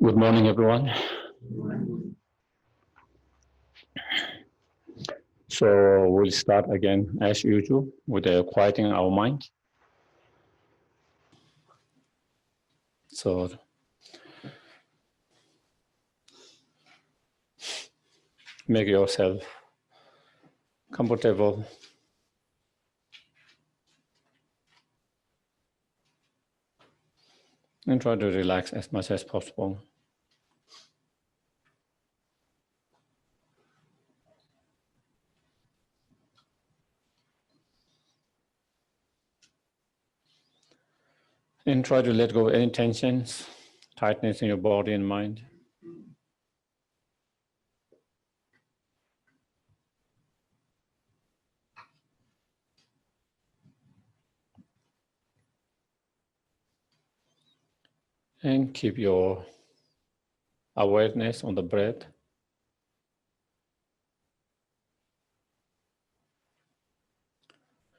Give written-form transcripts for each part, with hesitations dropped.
Good morning, everyone. So we'll start again, as usual, with quieting our mind. So make yourself comfortable. And try to relax as much as possible. And try to let go of any tensions, tightness in your body and mind. And keep your awareness on the breath.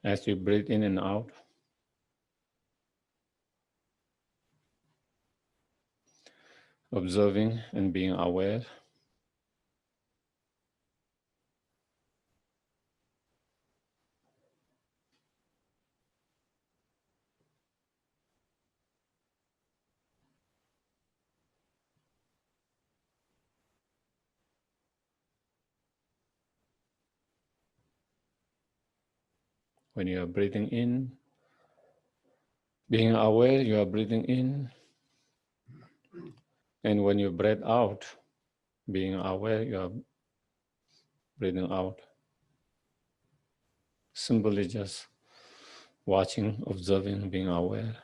As you breathe in and out. Observing and being aware. When you are breathing in, being aware you are breathing in. And when you breathe out, being aware you are breathing out. Simply just watching, observing, being aware.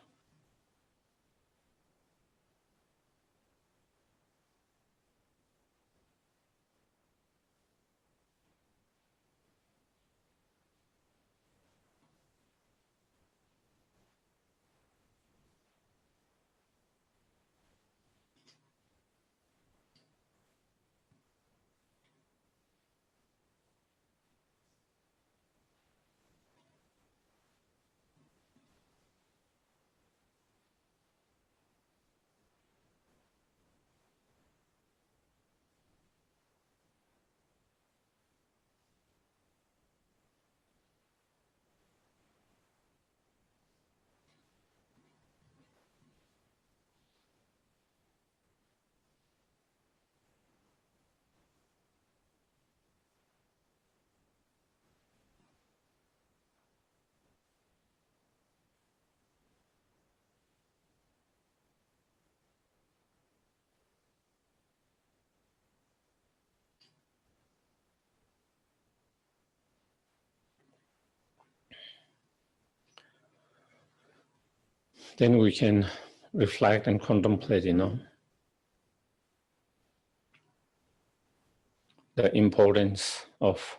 Then we can reflect and contemplate, the importance of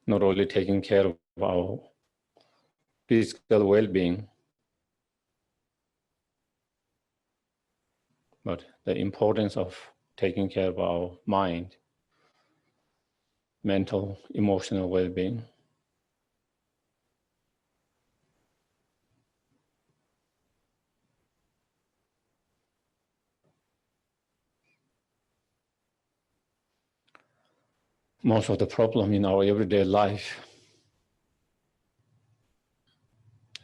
not only taking care of our physical well-being, but the importance of taking care of our mind, mental, emotional well-being. Most of the problem in our everyday life,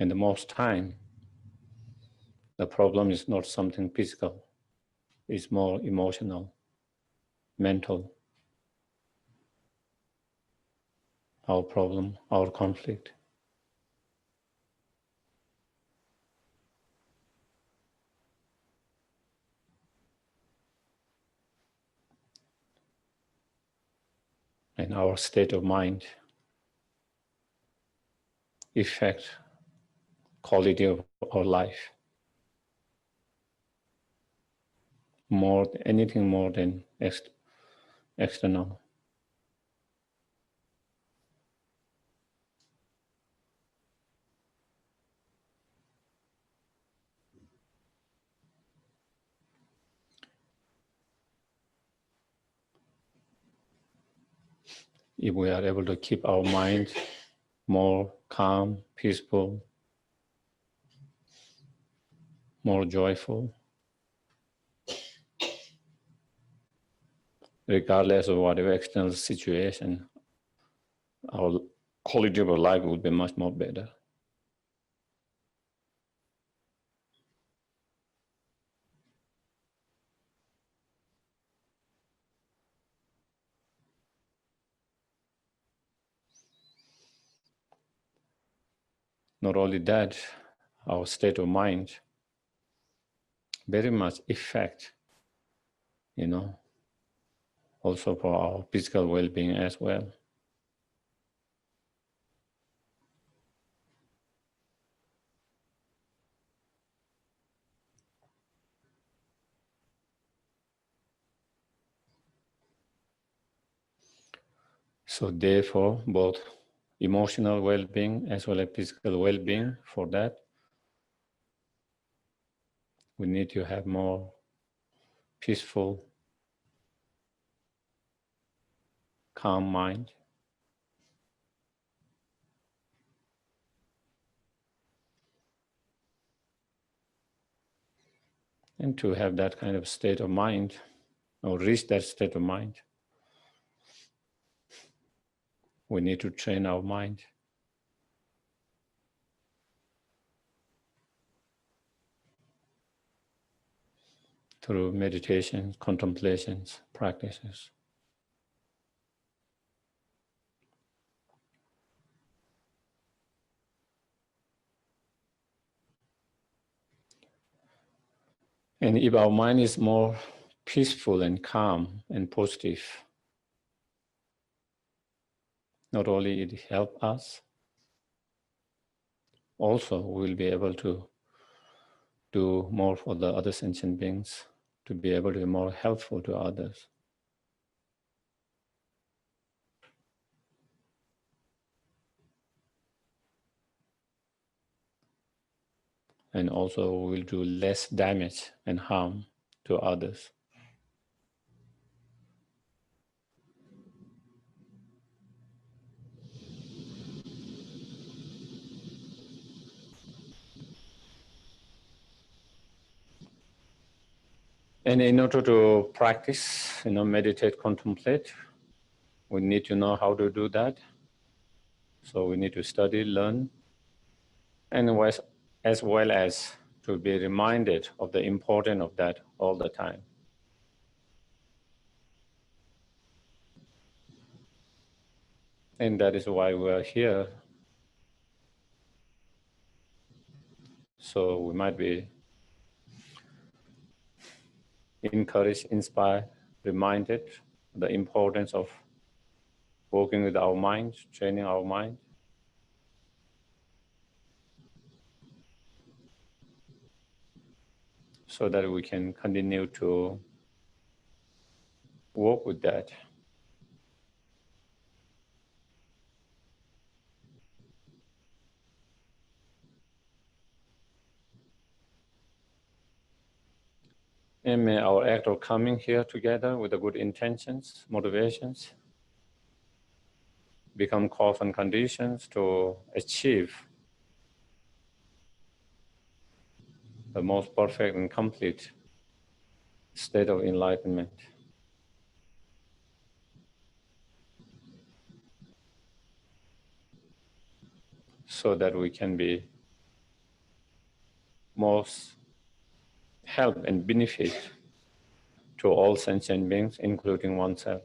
and the most time, the problem is not something physical, it's more emotional, mental, our problem, our conflict. And our state of mind affect quality of our life anything more than external. If we are able to keep our mind more calm, peaceful, more joyful, regardless of whatever external situation. Our quality of life would be much more better. Not only that, our state of mind very much affect, also for our physical well-being as well. So therefore, both emotional well-being as well as physical well-being, for that, we need to have more peaceful, calm mind. And to have that kind of state of mind, or reach that state of mind, we need to train our mind. Through meditation, contemplations, practices. And if our mind is more peaceful and calm and positive, not only it helps us, also we'll be able to do more for the other sentient beings, to be able to be more helpful to others. And also we'll do less damage and harm to others. And in order to practice, meditate, contemplate, we need to know how to do that. So we need to study, learn, and as well as to be reminded of the importance of that all the time. And that is why we are here. So we might be encouraged, inspired, reminded the importance of working with our mind, training our mind. So that we can continue to work with that. And may our act of coming here together with the good intentions, motivations, become cause and conditions to achieve the most perfect and complete state of enlightenment. So that we can be most help and benefit to all sentient beings, including oneself.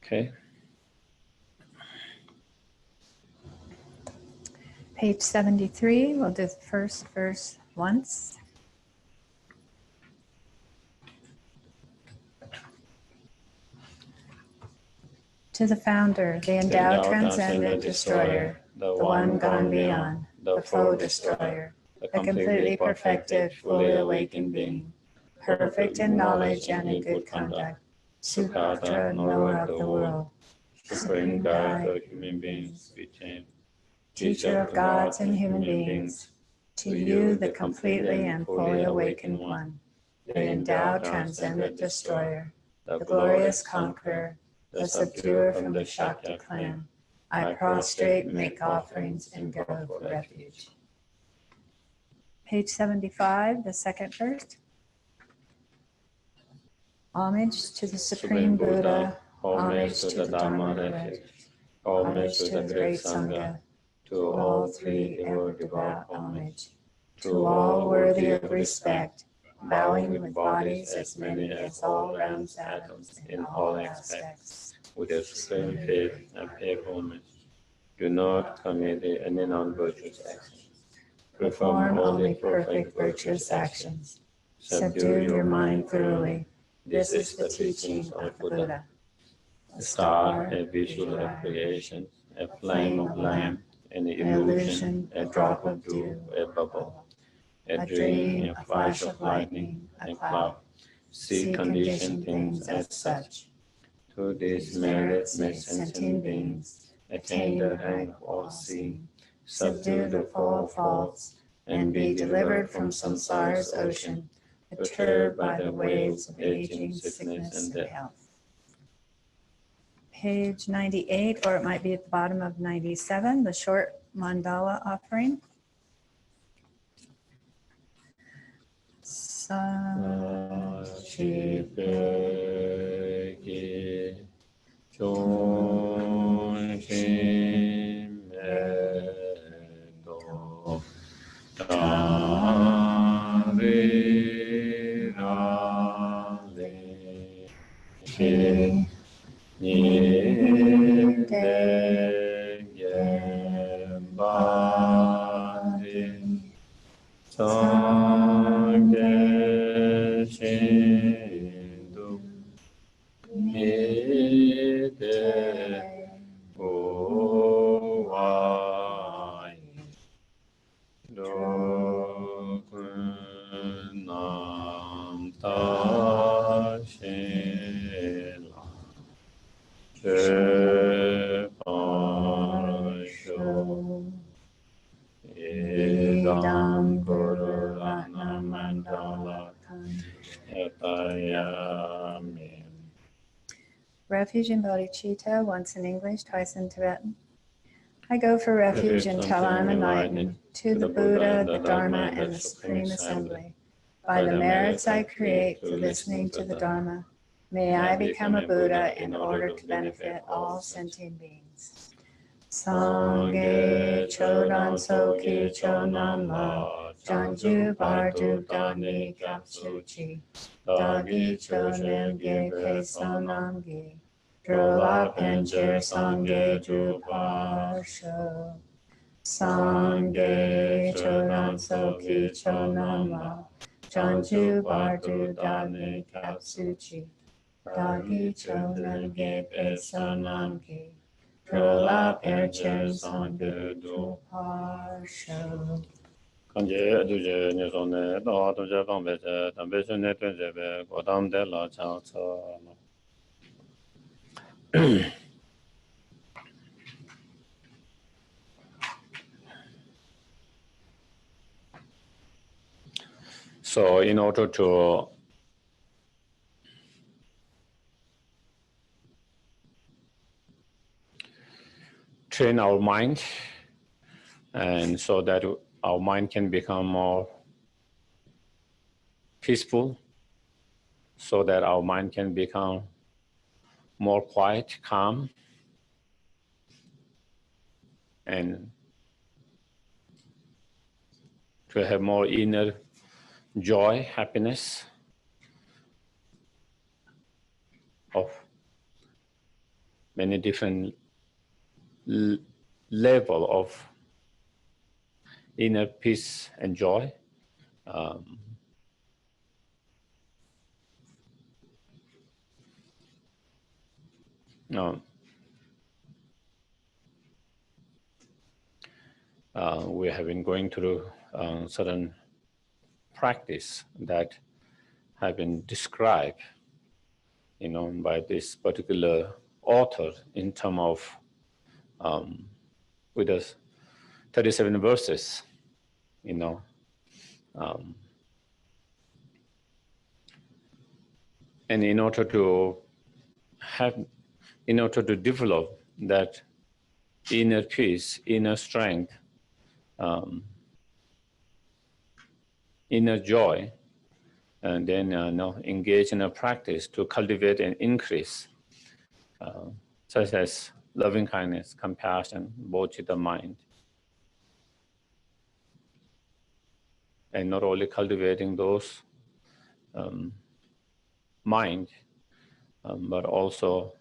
Okay. Page 73, we'll do the first verse once. To the founder, the endowed, transcendent destroyer, the one gone beyond, the foe destroyer, the completely perfected, fully awakened being, perfect in knowledge and in good conduct, Sukhatra, knower of the world, supreme guide of human beings, teacher of gods and human beings, to you the completely and fully awakened one, the endowed transcendent destroyer, the glorious conqueror, the subduer from the Shakti clan, I prostrate, make offerings, and go for refuge. Page 75, the second verse. Homage to the Supreme Buddha, homage to the Dharma refuge, homage to the great Sangha, to all three ever devout homage, to all worthy of respect, bowing with bodies as many as all realms atoms in all aspects, with a supreme faith and pay homage. Do not commit any non-virtuous actions. Perform only perfect virtuous actions. Subdue your mind thoroughly. This is the teaching of the Buddha. A star, a visual of creation, a flame of lamp, an illusion, a drop of dew, a bubble, a dream, a flash of lightning, a cloud. See conditioned things as such. To these merits may sentient beings attain the rank of all-seeing, subdue the four faults, and be delivered from samsara's ocean, perturbed by the waves of aging, sickness, and health. Page 98, or it might be at the bottom of 97, the short mandala offering. Sachipeki Chonshin Edo Tari Rali Shi Nide Gembadi Sangye Shindu Nide Owai Dokunam Tashela Shepasho Idam Guru Ratna Mandala Etayami. Refuge in bodhicitta, once in English, twice in Tibetan. I go for refuge until I'm enlightened, to the Buddha, the Dharma, and the Supreme Assembly. By the merits I create through listening to the Dharma, may I become a Buddha in order to benefit all sentient beings. Sangye Chodan Soki Chonan La Janju Bardu Dani Kapsuchi Dagi Chonem Gepe Sonamgi Drola Pencher Sangye Druparsho Sangye Chodan Soki Chonan La Janju Bardu Dani Kapsuchi Dagi Chonem Gepe Sonamgi Drola Pencher Sangye Druparsho. Kanje duje ne sone da duje bangbe je dambe ne tuje be godam de la cha cha. So in order to train our mind, and so that our mind can become more peaceful, so that our mind can become more quiet, calm, and to have more inner joy, happiness of many different level of inner peace and joy. We have been going through certain practice that have been described, by this particular author in terms of with us 37 verses, And in order to develop that inner peace, inner strength, inner joy, and then engage in a practice to cultivate and increase, such as loving kindness, compassion, bodhicitta mind. And not only cultivating those mind, but also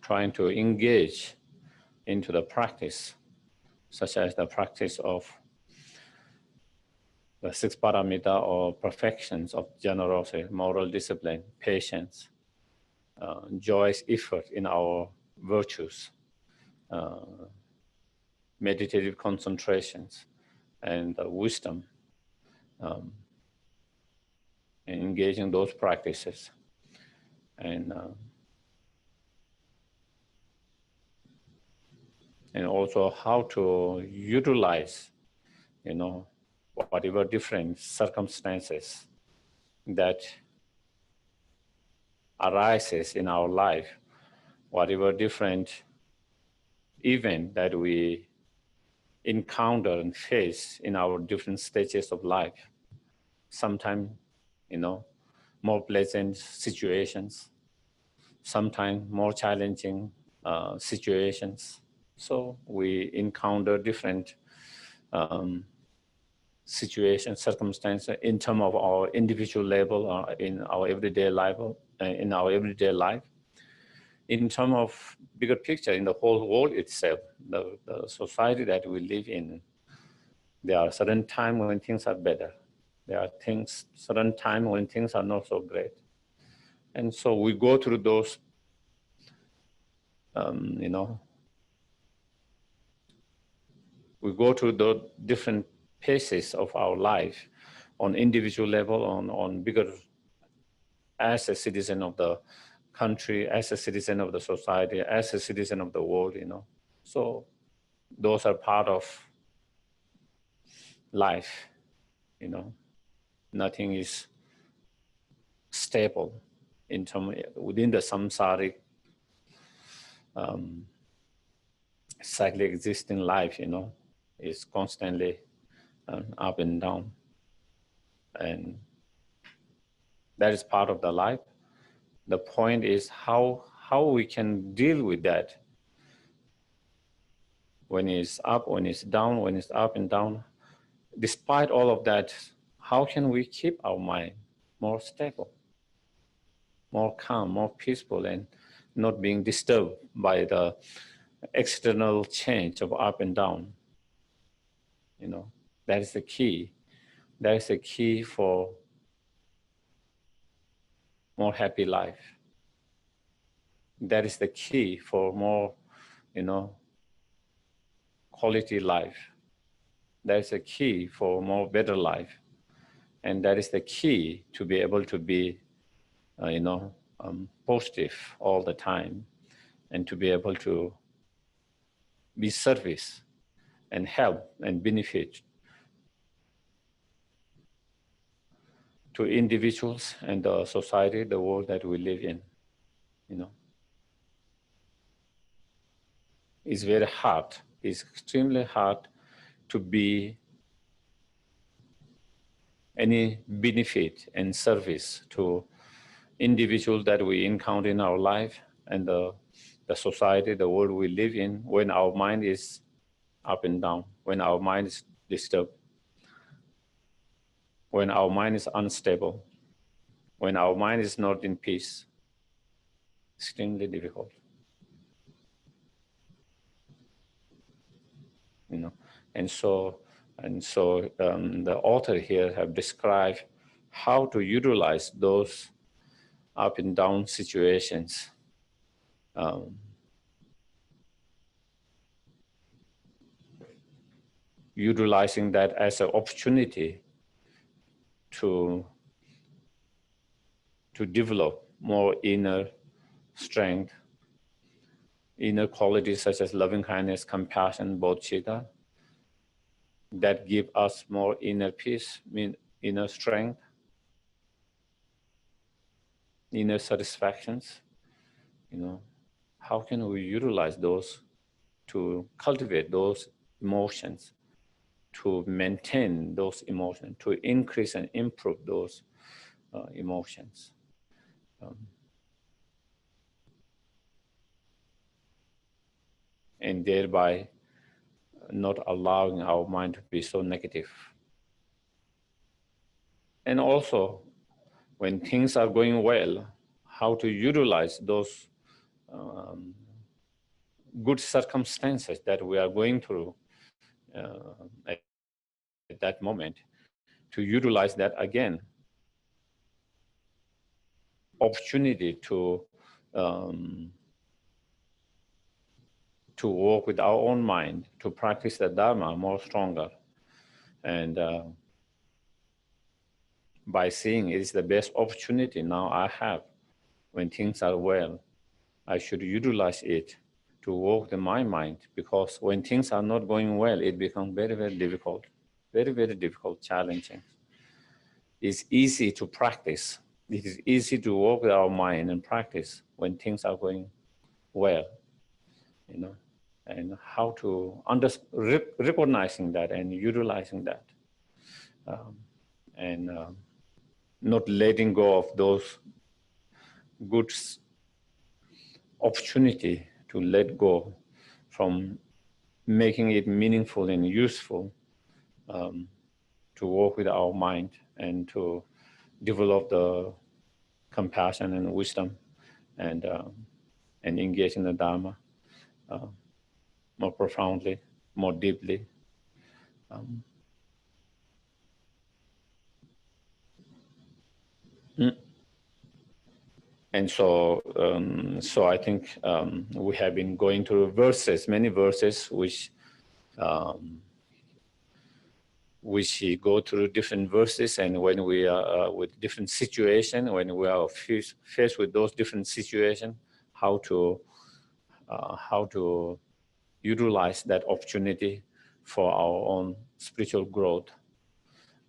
trying to engage into the practice, such as the practice of the six paramita or perfections of generosity, moral discipline, patience, joyous effort in our virtues, meditative concentrations, and wisdom, and engaging those practices. And also how to utilize, whatever different circumstances that arises in our life, whatever different event that we encounter and face in our different stages of life. Sometimes, more pleasant situations, sometimes more challenging situations. So we encounter different situations, circumstances in terms of our individual level or in our everyday life, in terms of bigger picture, in the whole world itself, the society that we live in. There are certain times when things are better. There are certain times when things are not so great. And so we go through those, we go through the different phases of our life on individual level, on bigger, as a citizen of the country, as a citizen of the society, as a citizen of the world, So those are part of life, Nothing is stable within the samsaric cyclic existing life, is constantly up and down. And that is part of the life. The point is how we can deal with that. When it's up, when it's down, when it's up and down. Despite all of that, how can we keep our mind more stable, more calm, more peaceful, and not being disturbed by the external change of up and down? That is the key. That is the key for more happy life. That is the key for more, quality life. That is the key for more better life. And that is the key to be able to be, positive all the time, and to be able to be service and help and benefit to individuals and the society, the world that we live in, It's very hard, it's extremely hard to be any benefit and service to individuals that we encounter in our life and the society, the world we live in, when our mind is up and down, when our mind is disturbed, when our mind is unstable, when our mind is not in peace. Extremely difficult. And so the author here have described how to utilize those up and down situations, utilizing that as an opportunity to develop more inner strength, inner qualities such as loving kindness, compassion, bodhicitta, that give us more inner peace, inner strength, inner satisfactions. How can we utilize those to cultivate those emotions, to maintain those emotions, to increase and improve those emotions? And thereby not allowing our mind to be so negative. And also, when things are going well, how to utilize those good circumstances that we are going through at that moment, to utilize that again, opportunity to work with our own mind, to practice the Dharma more stronger. And by seeing it is the best opportunity now I have when things are well, I should utilize it to work in my mind, because when things are not going well, it becomes very, very difficult, very, very difficult, challenging. It's easy to practice. It is easy to work with our mind and practice when things are going well, and how to recognizing that and utilizing that, and not letting go of those good opportunity to let go from making it meaningful and useful, to work with our mind and to develop the compassion and wisdom, and engage in the Dharma more profoundly, more deeply. And so I think we have been going through verses, many verses, which we go through different verses, and when we are with different situations, when we are faced with those different situations, how to utilize that opportunity for our own spiritual growth,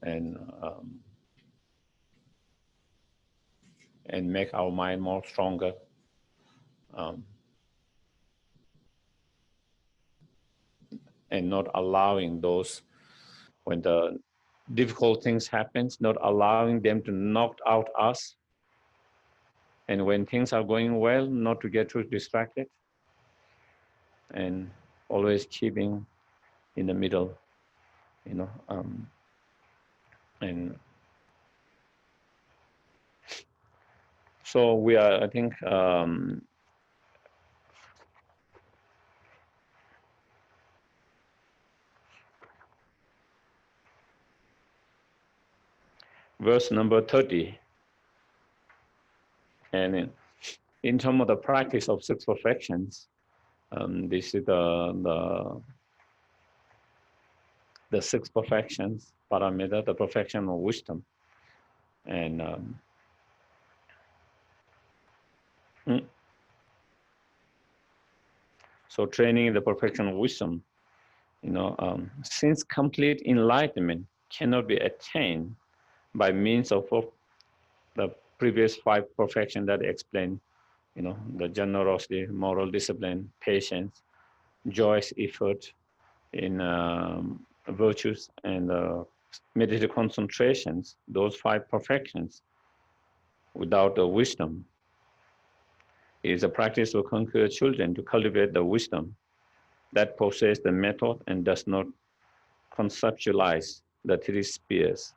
and make our mind more stronger, and not allowing those, when the difficult things happen, not allowing them to knock out us, and when things are going well, not to get too distracted, and always keeping in the middle, and so we are, I think, verse number 30, and in terms of the practice of six perfections, this is the six perfections, paramita, the perfection of wisdom, and so training in the perfection of wisdom, since complete enlightenment cannot be attained by means of the previous five perfections that explain, the generosity, moral discipline, patience, joyous effort in virtues, and meditative concentrations, those five perfections, without the wisdom, is a practice of conquer children to cultivate the wisdom that possesses the method and does not conceptualize the three spheres.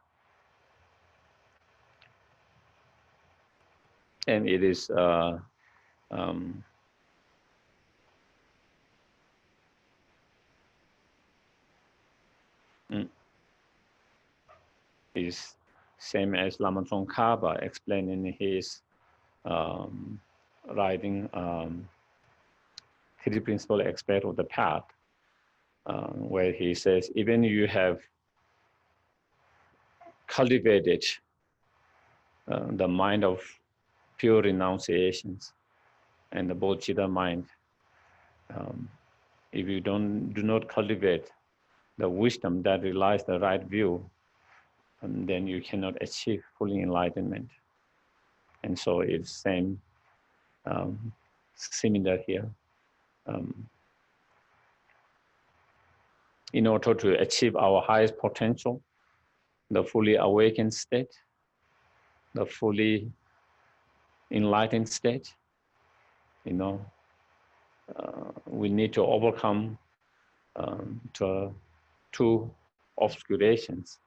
And it is is same as Lama Tsongkhapa explained in his writing, three principal aspects of the path, where he says, even you have cultivated the mind of pure renunciations and the bodhicitta mind, if you do not cultivate the wisdom that relies the right view, and then you cannot achieve full enlightenment. And so it's same, similar here. In order to achieve our highest potential, the fully awakened state, the fully enlightened state, we need to overcome two obscurations: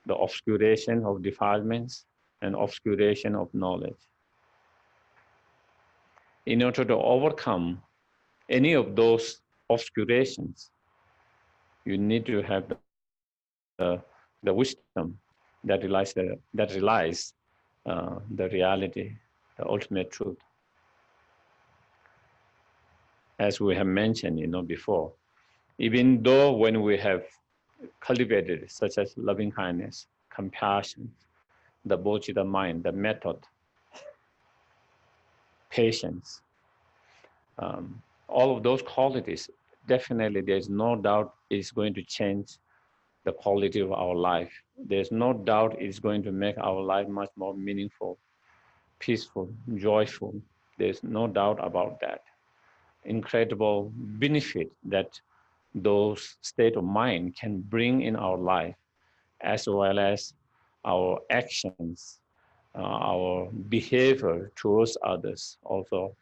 the obscuration of defilements and obscuration of knowledge. In order to overcome any of those obscurations, you need to have the wisdom that relies the reality, the ultimate truth. As we have mentioned, before, even though when we have cultivated such as loving kindness, compassion, the Bodhisattva mind, the method, patience, all of those qualities, definitely there's no doubt is going to change the quality of our life. There's no doubt it's going to make our life much more meaningful, peaceful, joyful. There's no doubt about that. Incredible benefit that those state of mind can bring in our life, as well as our actions, our behavior towards others, also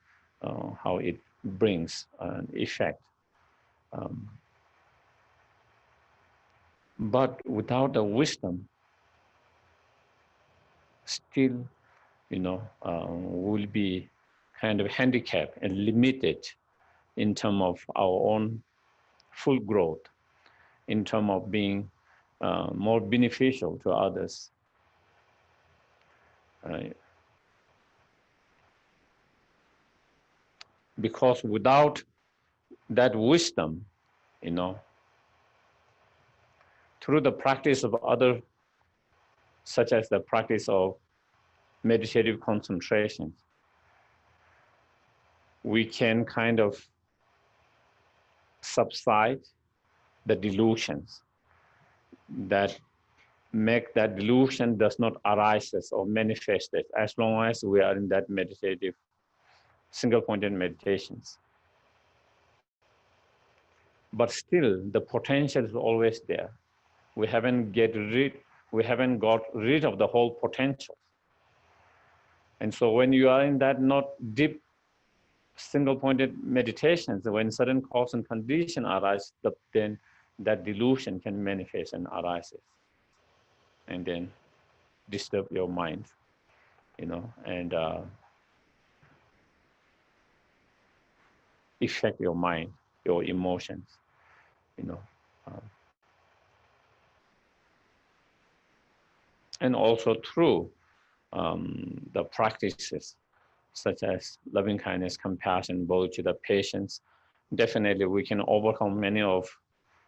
how it brings an effect. But without the wisdom, still, will be kind of handicapped and limited in terms of our own full growth, in terms of being more beneficial to others. Because without that wisdom, through the practice of other, such as the practice of meditative concentration, we can kind of subside the delusions that make that delusion does not arise or manifest it, as long as we are in that meditative, single-pointed meditations. But still, the potential is always there. We haven't got rid of the whole potential. And so when you are in that not deep single-pointed meditations, when certain cause and condition arise, then that delusion can manifest and arises, and then disturb your mind, and affect your mind, your emotions, and also through the practices such as loving kindness, compassion, bodhicitta, patience, definitely we can overcome many of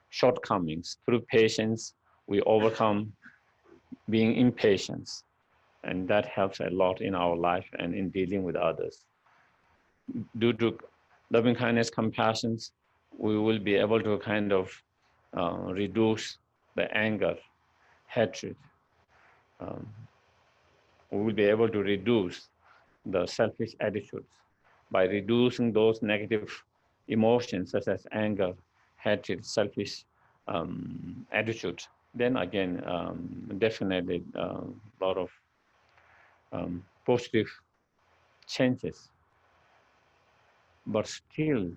shortcomings. Through patience, we overcome being impatient, and that helps a lot in our life and in dealing with others. Due to loving kindness, compassion, we will be able to kind of reduce the anger, hatred. We will be able to reduce the selfish attitudes. By reducing those negative emotions such as anger, hatred, selfish attitudes, then again, definitely a lot of positive changes. But still,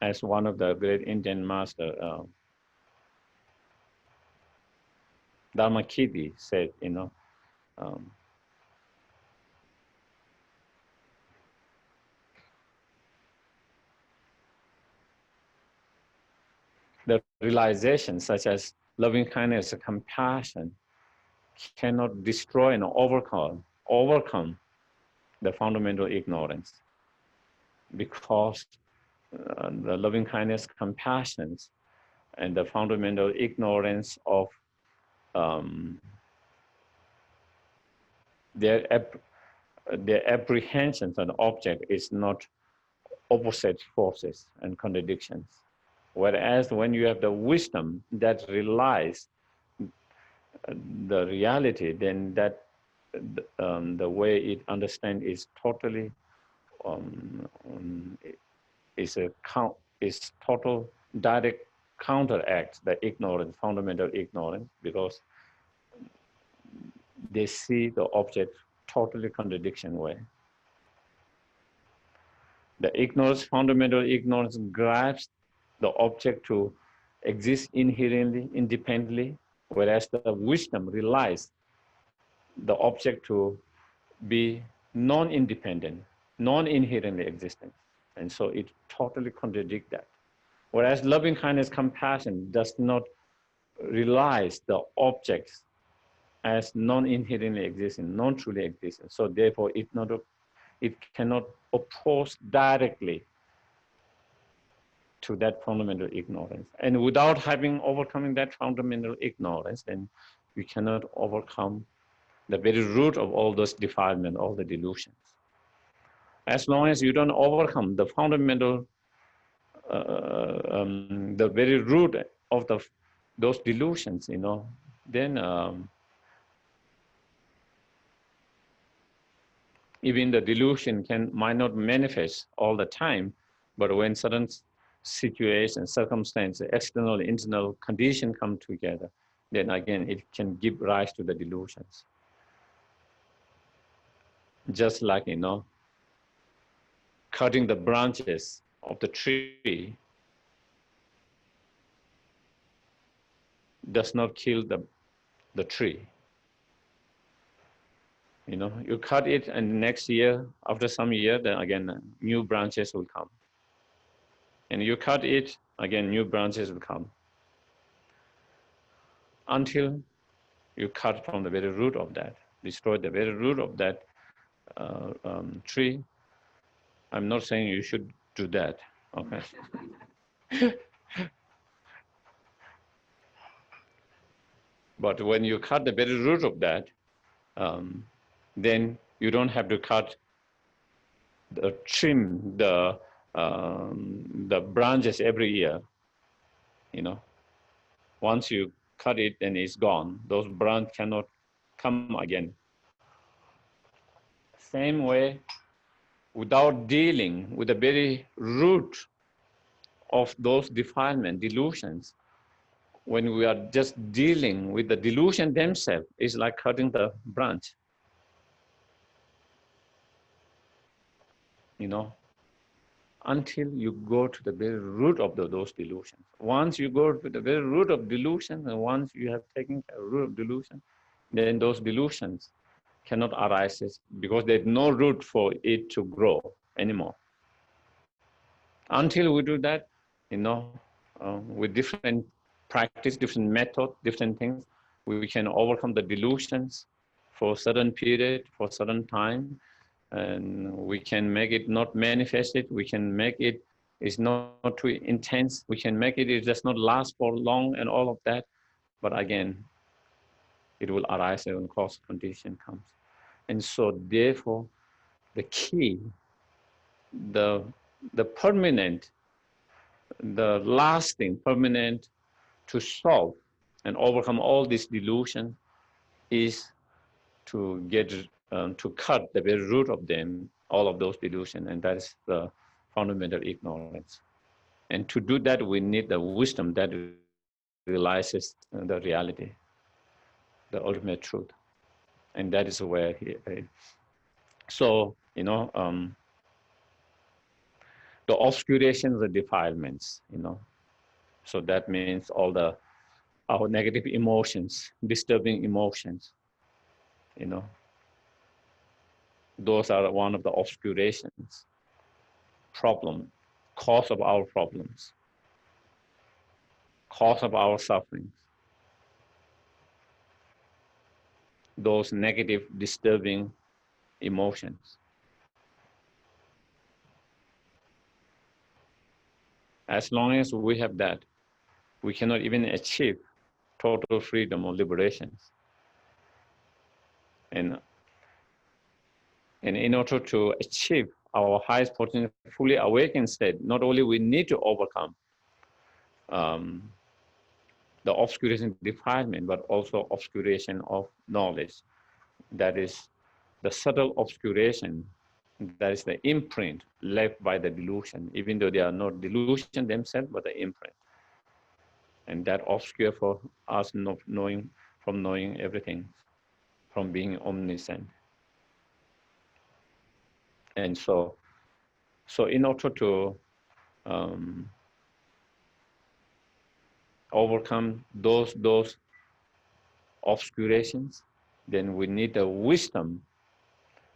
as one of the great Indian master, Dharmakirti said, the realization such as loving kindness and compassion cannot destroy and overcome the fundamental ignorance, because the loving kindness, compassion, and the fundamental ignorance of their apprehensions of the object is not opposite forces and contradictions. Whereas when you have the wisdom that relies the reality, then that the way it understands is totally is total direct counteract the ignorance, fundamental ignorance, because they see the object totally contradiction way. The ignorance, fundamental ignorance, grasps the object to exist inherently, independently, whereas the wisdom relies the object to be non-independent, non-inherently existent. And so it totally contradicts that. Whereas loving kindness, compassion does not realize the objects as non-inherently existing, non-truly existent. So therefore it cannot oppose directly to that fundamental ignorance. And without having overcoming that fundamental ignorance, then we cannot overcome the very root of all those defilements, all the delusions. As long as you don't overcome the fundamental, the very root of those delusions, then even the delusion might not manifest all the time, but when certain situations, circumstances, external, internal conditions come together, then again it can give rise to the delusions. Just like, cutting the branches of the tree does not kill the tree. You cut it, and next year, after some year, then again new branches will come. And you cut it, again new branches will come. Until you cut from the very root of that, destroy the very root of that tree. I'm not saying you should do that, okay? But when you cut the very root of that, then you don't have to trim the branches every year. Once you cut it, then it's gone. Those branches cannot come again. Same way, without dealing with the very root of those defilement, delusions, when we are just dealing with the delusion themselves, it's like cutting the branch. Until you go to the very root of those delusions. Once you go to the very root of delusion, and once you have taken care of the root of delusion, then those delusions cannot arise because there's no root for it to grow anymore. Until we do that, with different practice, different method, different things, we can overcome the delusions for a certain period, for a certain time, and we can make it not manifested. We can make it is not too intense. We can make it does not last for long and all of that. But again, it will arise when cause condition comes. And so therefore, the key, the permanent, the lasting, permanent to solve and overcome all this delusion is to get to cut the very root of them, all of those delusions, and that is the fundamental ignorance. And to do that, we need the wisdom that realizes the reality, the ultimate truth, and that is where so the obscuration of the defilements, so that means all our negative emotions, disturbing emotions, those are one of the obscurations, cause of our problems, cause of our sufferings. Those negative, disturbing emotions. As long as we have that, we cannot even achieve total freedom or liberations. And in order to achieve our highest potential, fully awakened state, not only we need to overcome the obscuration defilement, but also obscuration of knowledge. That is the subtle obscuration, that is the imprint left by the delusion, even though they are not delusion themselves, but the imprint. And that obscure for us not knowing, from knowing everything, from being omniscient. And so in order to overcome those obscurations, then we need the wisdom.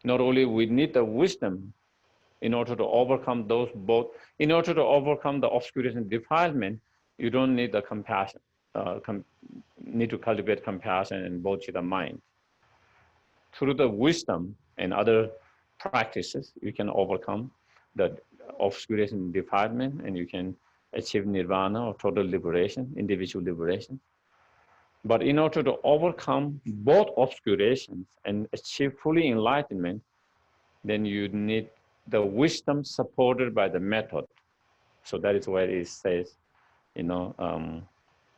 Not only we need the wisdom in order to overcome those both, in order to overcome the obscuration defilement, you don't need the compassion, need to cultivate compassion and bodhicitta mind. Through the wisdom and other practices, you can overcome the obscuration defilement, and you can achieve nirvana or total liberation, individual liberation. But in order to overcome both obscurations and achieve fully enlightenment, then you need the wisdom supported by the method. So that is why it says,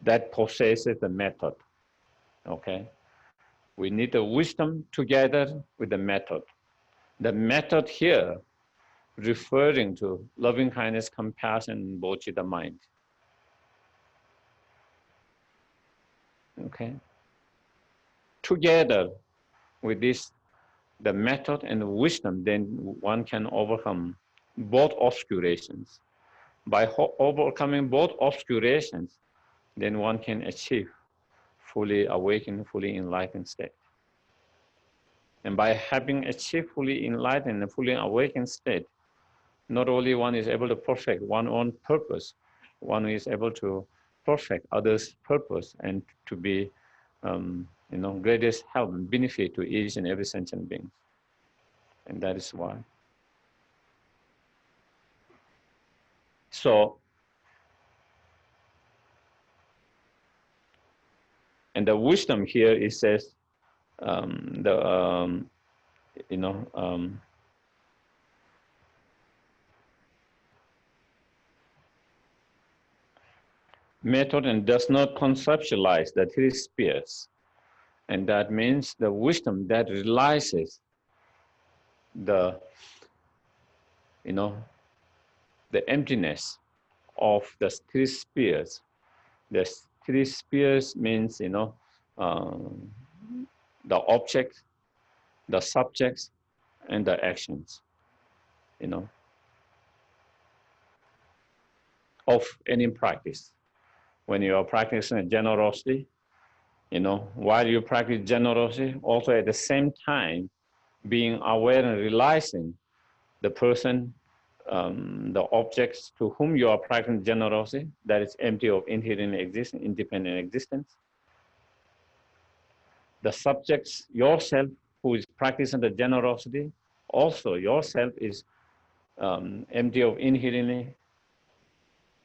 that possesses the method. Okay, we need the wisdom together with the method. The method here referring to loving kindness, compassion, and bodhicitta mind. Okay, together with this, the method and the wisdom, then one can overcome both obscurations. By overcoming both obscurations, then one can achieve fully awakened, fully enlightened state. And by having achieved fully enlightened and fully awakened state, not only one is able to perfect one's own purpose, one is able to perfect others' purpose and to be, greatest help and benefit to each and every sentient being. And that is why. So, and the wisdom here, it says, method and does not conceptualize the three spheres. And that means the wisdom that realizes the emptiness of the three spheres. The three spheres means, the object, the subjects, and the actions, of any practice. When you are practicing generosity, while you practice generosity, also at the same time, being aware and realizing the person, the objects to whom you are practicing generosity, that is empty of inherent existence, independent existence. The subjects, yourself, who is practicing the generosity, also yourself is empty of inherently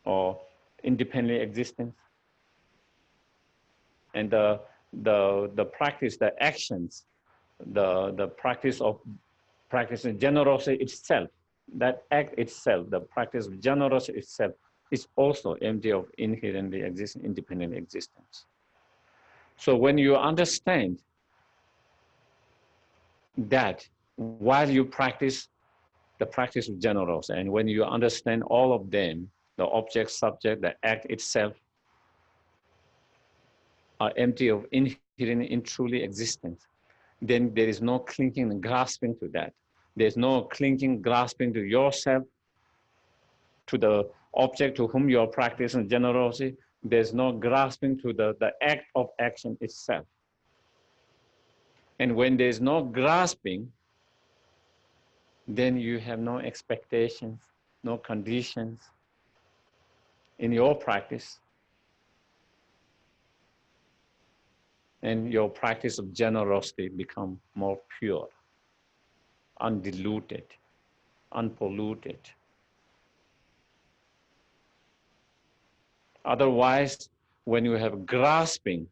or independent existence. And the practice, the actions, the practice of practicing generosity itself, that act itself, the practice of generosity itself, is also empty of inherently existing, independent existence. So when you understand that while you practice the practice of generosity, and when you understand all of them, the object, subject, the act itself, are empty of inherent in truly existence, then there is no clinging and grasping to that. There's no clinging, grasping to yourself, to the object to whom you are practicing generosity. There's no grasping to the act of action itself. And when there's no grasping, then you have no expectations, no conditions in your practice. And your practice of generosity become more pure, undiluted, unpolluted. Otherwise, when you have grasping,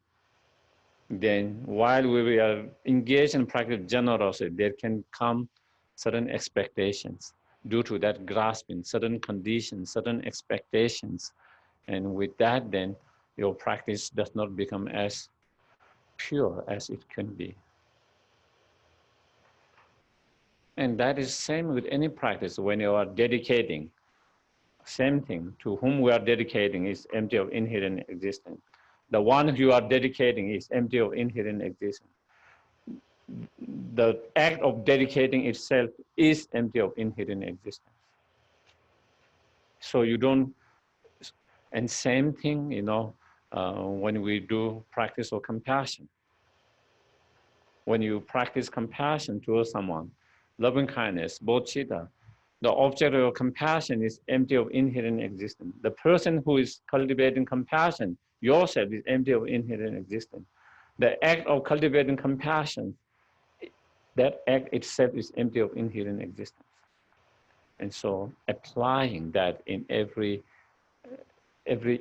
then while we are engaged in practice of generosity, there can come certain expectations. due to that grasping, certain conditions, certain expectations. And with that, then your practice does not become as pure as it can be. And that is same with any practice. When you are dedicating, same thing, to whom we are dedicating is empty of inherent existence. The one you are dedicating is empty of inherent existence. The act of dedicating itself is empty of inherent existence. So you don't, and same thing, when we do practice of compassion. When you practice compassion towards someone, loving kindness, bodhicitta, the object of your compassion is empty of inherent existence. The person who is cultivating compassion, yourself, is empty of inherent existence. The act of cultivating compassion, that act itself is empty of inherent existence. And so applying that in every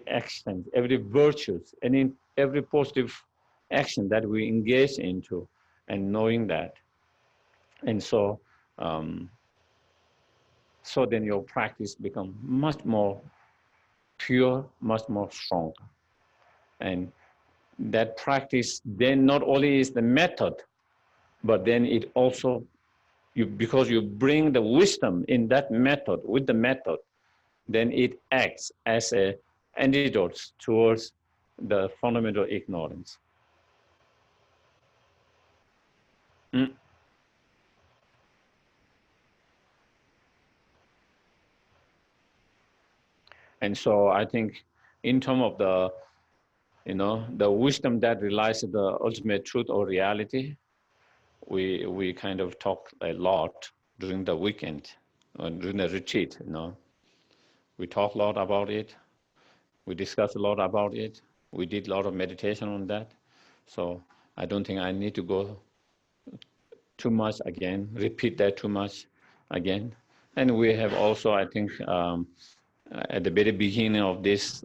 action, every virtue, and in every positive action that we engage into, and knowing that. And so, so then your practice becomes much more pure, much more strong. And that practice then not only is the method, but then it also, because you bring the wisdom in that method, with the method, then it acts as an antidote towards the fundamental ignorance. And so I think in terms of the, the wisdom that relies on the ultimate truth or reality, we kind of talk a lot during the weekend, during the retreat, We talk a lot about it. We discuss a lot about it. We did a lot of meditation on that. So I don't think I need to go too much again, repeat that too much again. And we have also, I think, at the very beginning of this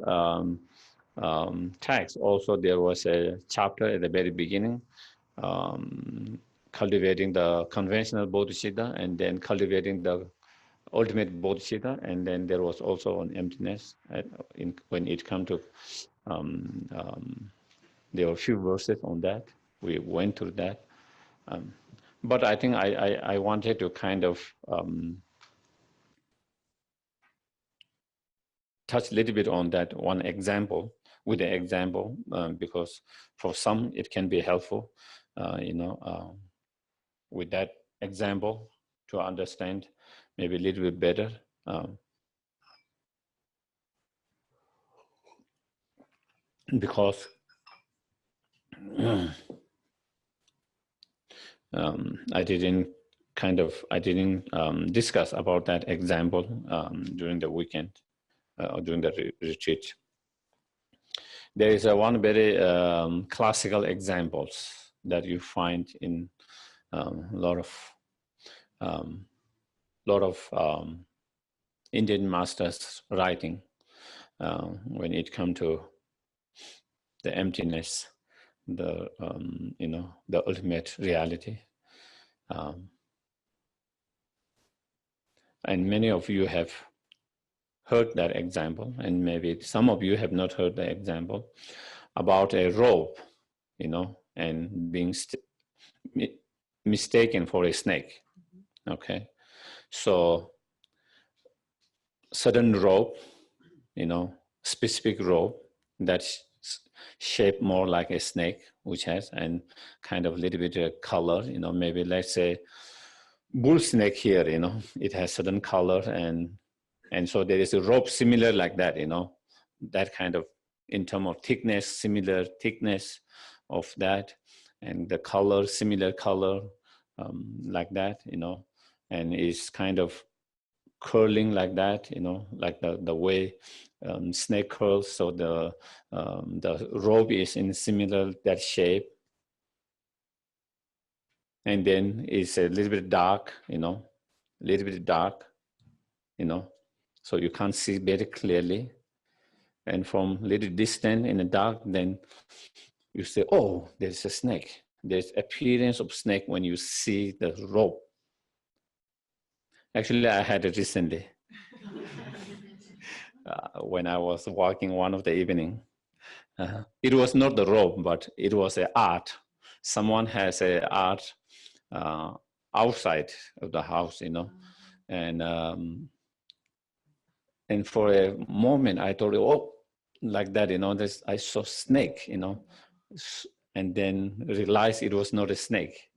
text, also there was a chapter at the very beginning, cultivating the conventional bodhicitta, and then cultivating the ultimate bodhicitta, and then there was also an emptiness when it comes to, there were a few verses on that. We went through that. But I think I wanted to kind of touch a little bit on that one example, with the example, because for some it can be helpful, with that example to understand maybe a little bit better. Because I didn't discuss about that example during the weekend or during the retreat. There is one very classical examples that you find in a lot of Indian masters writing when it comes to the emptiness, the the ultimate reality, and many of you have heard that example, and maybe some of you have not heard the example about a rope, and being mistaken for a snake. Okay, so certain rope, specific rope that's shaped more like a snake, which has and kind of a little bit of color, maybe let's say bull snake here, it has certain color, and so there is a rope similar like that, that kind of, in terms of thickness, similar thickness of that, and the color, similar color, like that, and is kind of curling like that, like the way snake curls. So the rope is in similar that shape, and then it's a little bit dark, so you can't see very clearly. And from little distance in the dark, then you say, oh, there's a snake. There's appearance of snake when you see the rope. Actually, I had it recently when I was walking one of the evening. It was not the robe, but it was an art. Someone has a art outside of the house, and for a moment I thought, oh, like that, this, I saw snake, and then realized it was not a snake,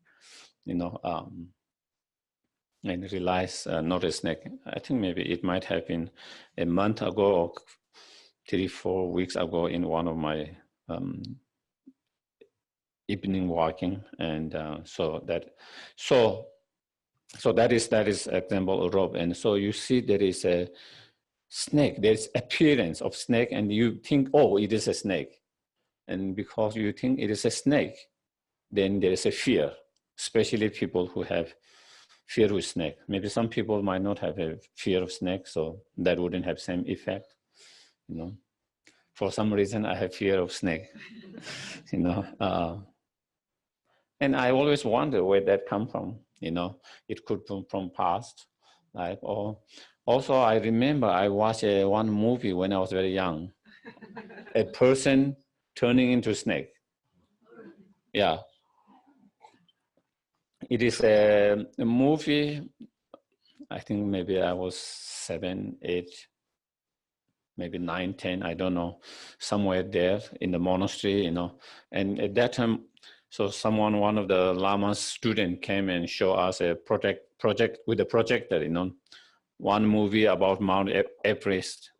and realized not a snake. I think maybe it might have been a month ago or 3-4 weeks ago in one of my evening walking, and so that is example of rope. And so you see there is a snake, there's appearance of snake, and you think, oh, it is a snake. And because you think it is a snake, then there is a fear, especially people who have fear with snake. Maybe some people might not have a fear of snake, so that wouldn't have same effect, For some reason, I have fear of snake, and I always wonder where that come from, It could come from past life, or also I remember I watched one movie when I was very young, a person turning into snake. Yeah. It is a movie, I think maybe I was 7, 8, maybe 9, 10, I don't know, somewhere there in the monastery, And at that time, so one of the Lama's student came and showed us a project with a projector, one movie about Mount Everest,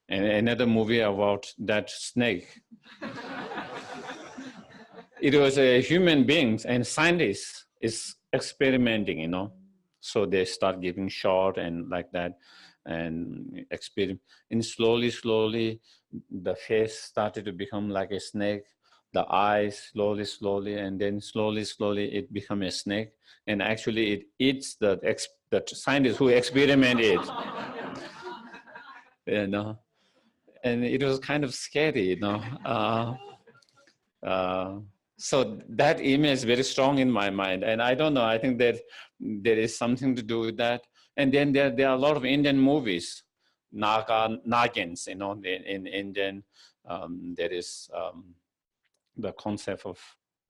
and another movie about that snake. It was a human beings and scientists is experimenting, So they start giving shot and like that, and experiment. And slowly, the face started to become like a snake. The eyes slowly, and then slowly, it become a snake. And actually, it eats the scientists who experiment it. And it was kind of scary, So that image is very strong in my mind, and I don't know. I think that there is something to do with that. And then there are a lot of Indian movies, Nagins, in Indian. There is the concept of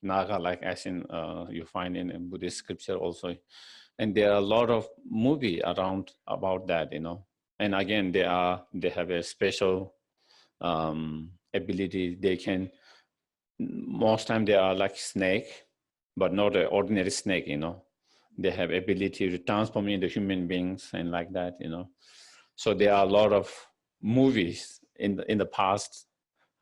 Naga, like as in you find in Buddhist scripture also, and there are a lot of movie around about that, And again, they have a special ability. They can. Most time they are like snake, but not an ordinary snake, They have ability to transform into human beings and like that, So there are a lot of movies in the past.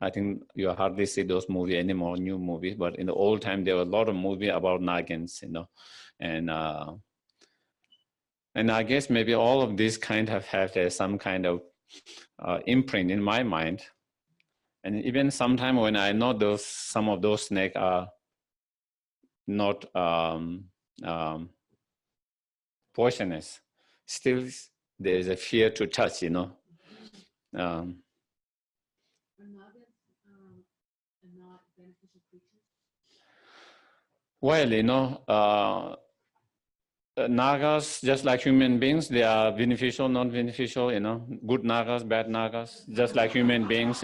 I think you hardly see those movies anymore, new movies, but in the old time there were a lot of movies about Nagins, and I guess maybe all of these kind of have some kind of imprint in my mind. And even sometimes when I know some of those snakes are not poisonous, still there is a fear to touch, Are not beneficial creatures? Well, Nagas, just like human beings, they are beneficial, non-beneficial, good Nagas, bad Nagas, just like human beings,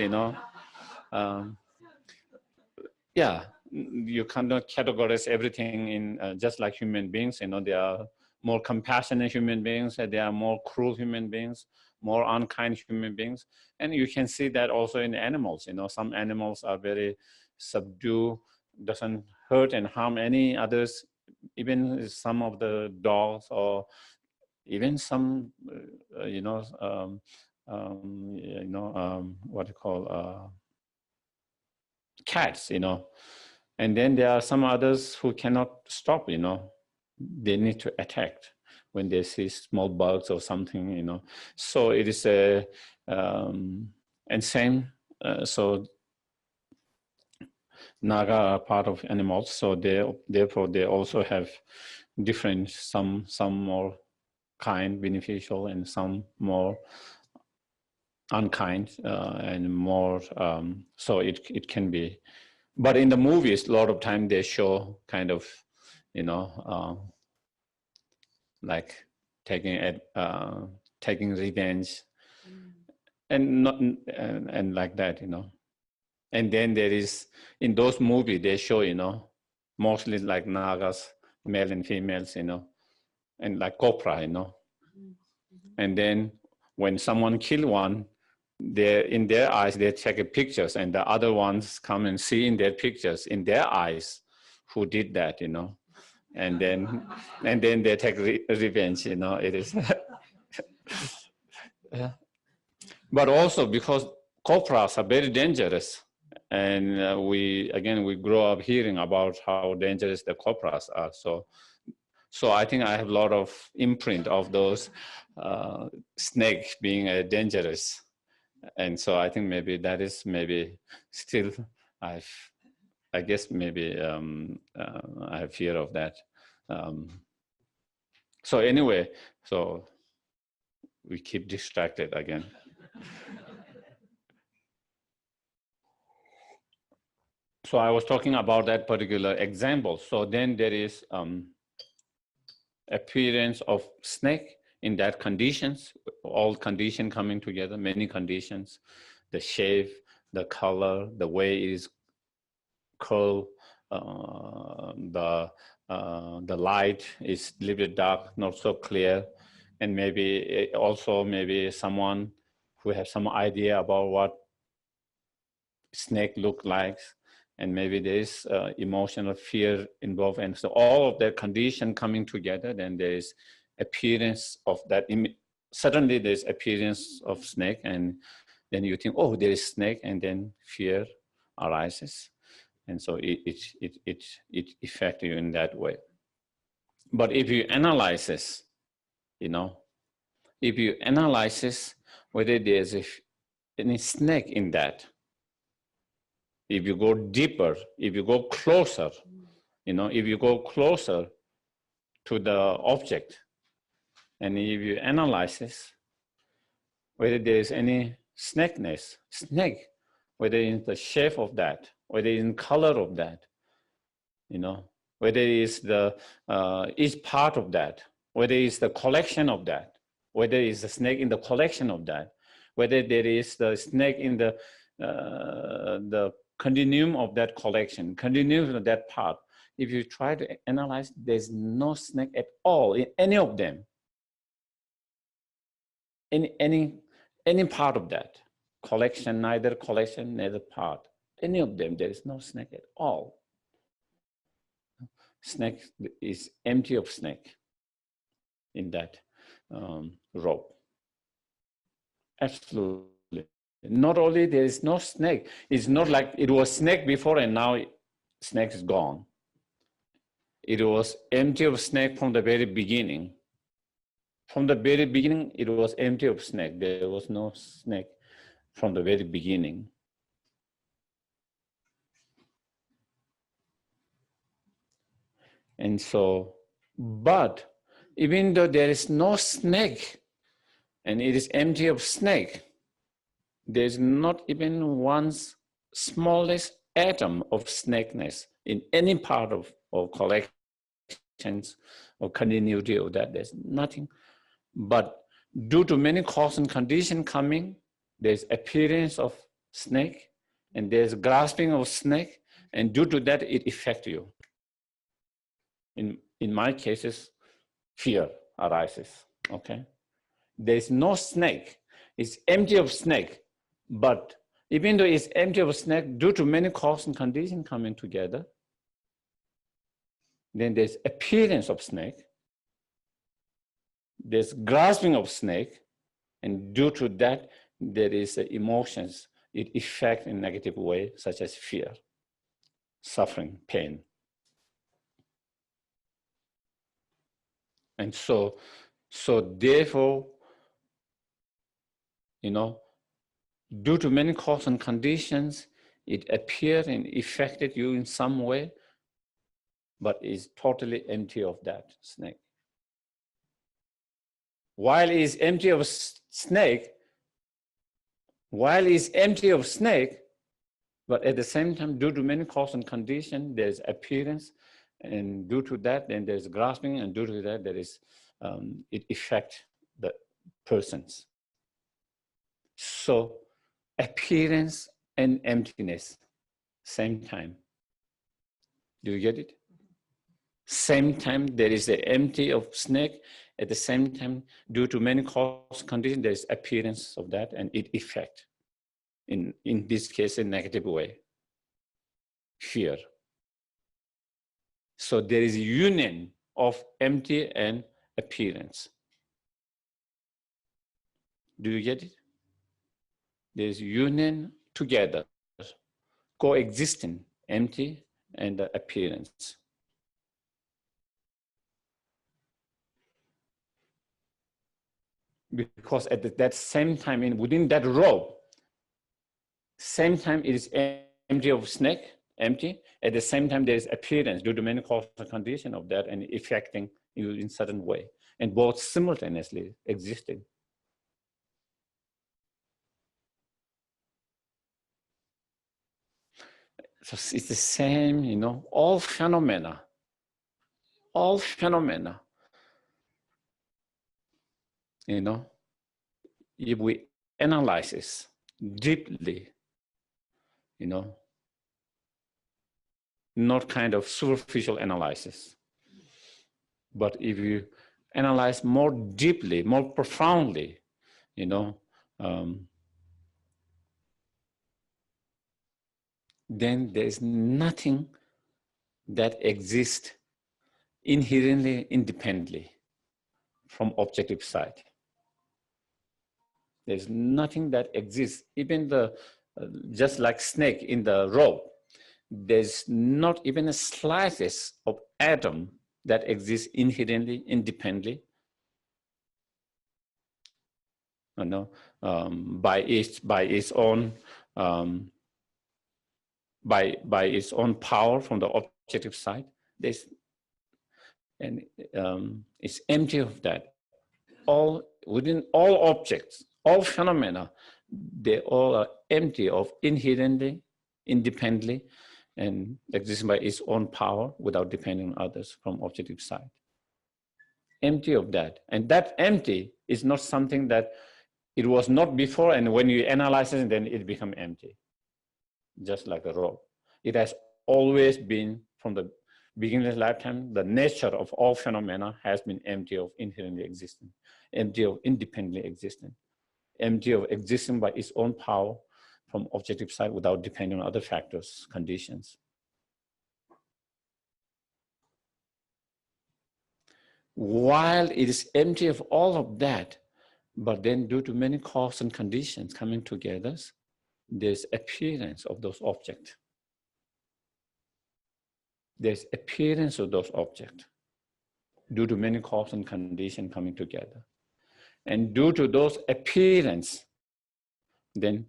Yeah, you cannot categorize everything in just like human beings. They are more compassionate human beings, they are more cruel human beings, more unkind human beings. And you can see that also in animals. Some animals are very subdued, doesn't hurt and harm any others, even some of the dogs or even some, what you call cats, And then there are some others who cannot stop, They need to attack when they see small bugs or something, So it is and same, so Naga are part of animals, so therefore they also have different, some more kind, beneficial, and some more unkind, and more, so it can be. But in the movies, a lot of time they show kind of, like taking revenge, and not and like that, you know. And then there is, in those movies they show, you know, mostly like Nagas, male and females, you know, and like cobra, you know. And then when someone kill one, they in their eyes they take pictures, and the other ones come and see in their pictures, in their eyes, who did that, you know. And then they take revenge, you know. It is yeah. But also because cobras are very dangerous, and we grow up hearing about how dangerous the cobras are. So I think I have a lot of imprint of those snake being dangerous, and so I think maybe that is maybe still I guess maybe I have fear of that. So anyway, so we keep distracted again. So I was talking about that particular example. So then there is appearance of snake in that conditions, all conditions coming together, many conditions, the shape, the color, the way it is curled, the light is a little bit dark, not so clear, and maybe also maybe someone who has some idea about what snake look like, and maybe there is emotional fear involved, and so all of that condition coming together, then there is appearance of that. Suddenly there's appearance of snake, and then you think, oh, there is snake, and then fear arises, and so it affects you in that way. But if you analyze this, you know, if you analyze this, whether there's any snake in that, if you go deeper, if you go closer, you know, if you go closer to the object, and if you analyze this, whether there is any snake, whether in the shape of that, whether in color of that, you know, whether it is the each part of that, whether it's the collection of that, whether it's the snake in the collection of that, whether there is the snake in the continuum of that collection, continuum of that part. If you try to analyze, there's no snake at all in any of them. Any part of that collection, neither collection, neither part, any of them, there is no snake at all. Snake is empty of snake in that rope. Absolutely. Not only there is no snake, it's not like it was snake before and now snake is gone. It was empty of snake from the very beginning. From the very beginning, it was empty of snake. There was no snake from the very beginning. And so, but even though there is no snake and it is empty of snake, there's not even one smallest atom of snakeness in any part of collections or continuity of that. There's nothing. But due to many cause and condition coming, there's appearance of snake and there's grasping of snake, and due to that, it affects you. In my cases, fear arises, okay? There's no snake, it's empty of snake, but even though it's empty of snake, due to many cause and condition coming together, then there's appearance of snake, there's grasping of snake, and due to that, there is emotions, it affects in a negative way, such as fear, suffering, pain. And so therefore, you know, due to many causes and conditions, it appeared and affected you in some way, but is totally empty of that snake. While it is empty of snake, but at the same time, due to many causes and conditions, there's appearance, and due to that, then there's grasping, and due to that, there is it affects the persons. So appearance and emptiness, same time. Do you get it? Same time, there is the empty of snake. At the same time, due to many cause conditions, there is appearance of that, and it affect, in this case, a negative way, fear. So there is a union of empty and appearance. Do you get it? There is union together, coexisting, empty and the appearance. Because at that same time, within that robe, same time it is empty of snake, empty. At the same time, there is appearance due to many causes and conditions of that and affecting you in certain way. And both simultaneously existing. So it's the same, all phenomena, if we analyze this deeply, not kind of superficial analysis, but if you analyze more deeply, more profoundly, then there is nothing that exists inherently independently from objective side. There's nothing that exists, even just like snake in the rope, there's not even a slightest of atom that exists inherently independently, by its own power from the objective side. It's empty of that. Within all objects, all phenomena, they all are empty of inherently, independently, and existing by its own power without depending on others from objective side. Empty of that. And that empty is not something that it was not before, and when you analyze it, then it becomes empty. Just like a rope. It has always been, from the beginning of lifetime, the nature of all phenomena has been empty of inherently existing, empty of independently existing, empty of existing by its own power from objective side without depending on other factors, conditions. While it is empty of all of that, but then due to many causes and conditions coming together, there's appearance of those objects. There's appearance of those objects due to many causes and conditions coming together. And due to those appearance, then,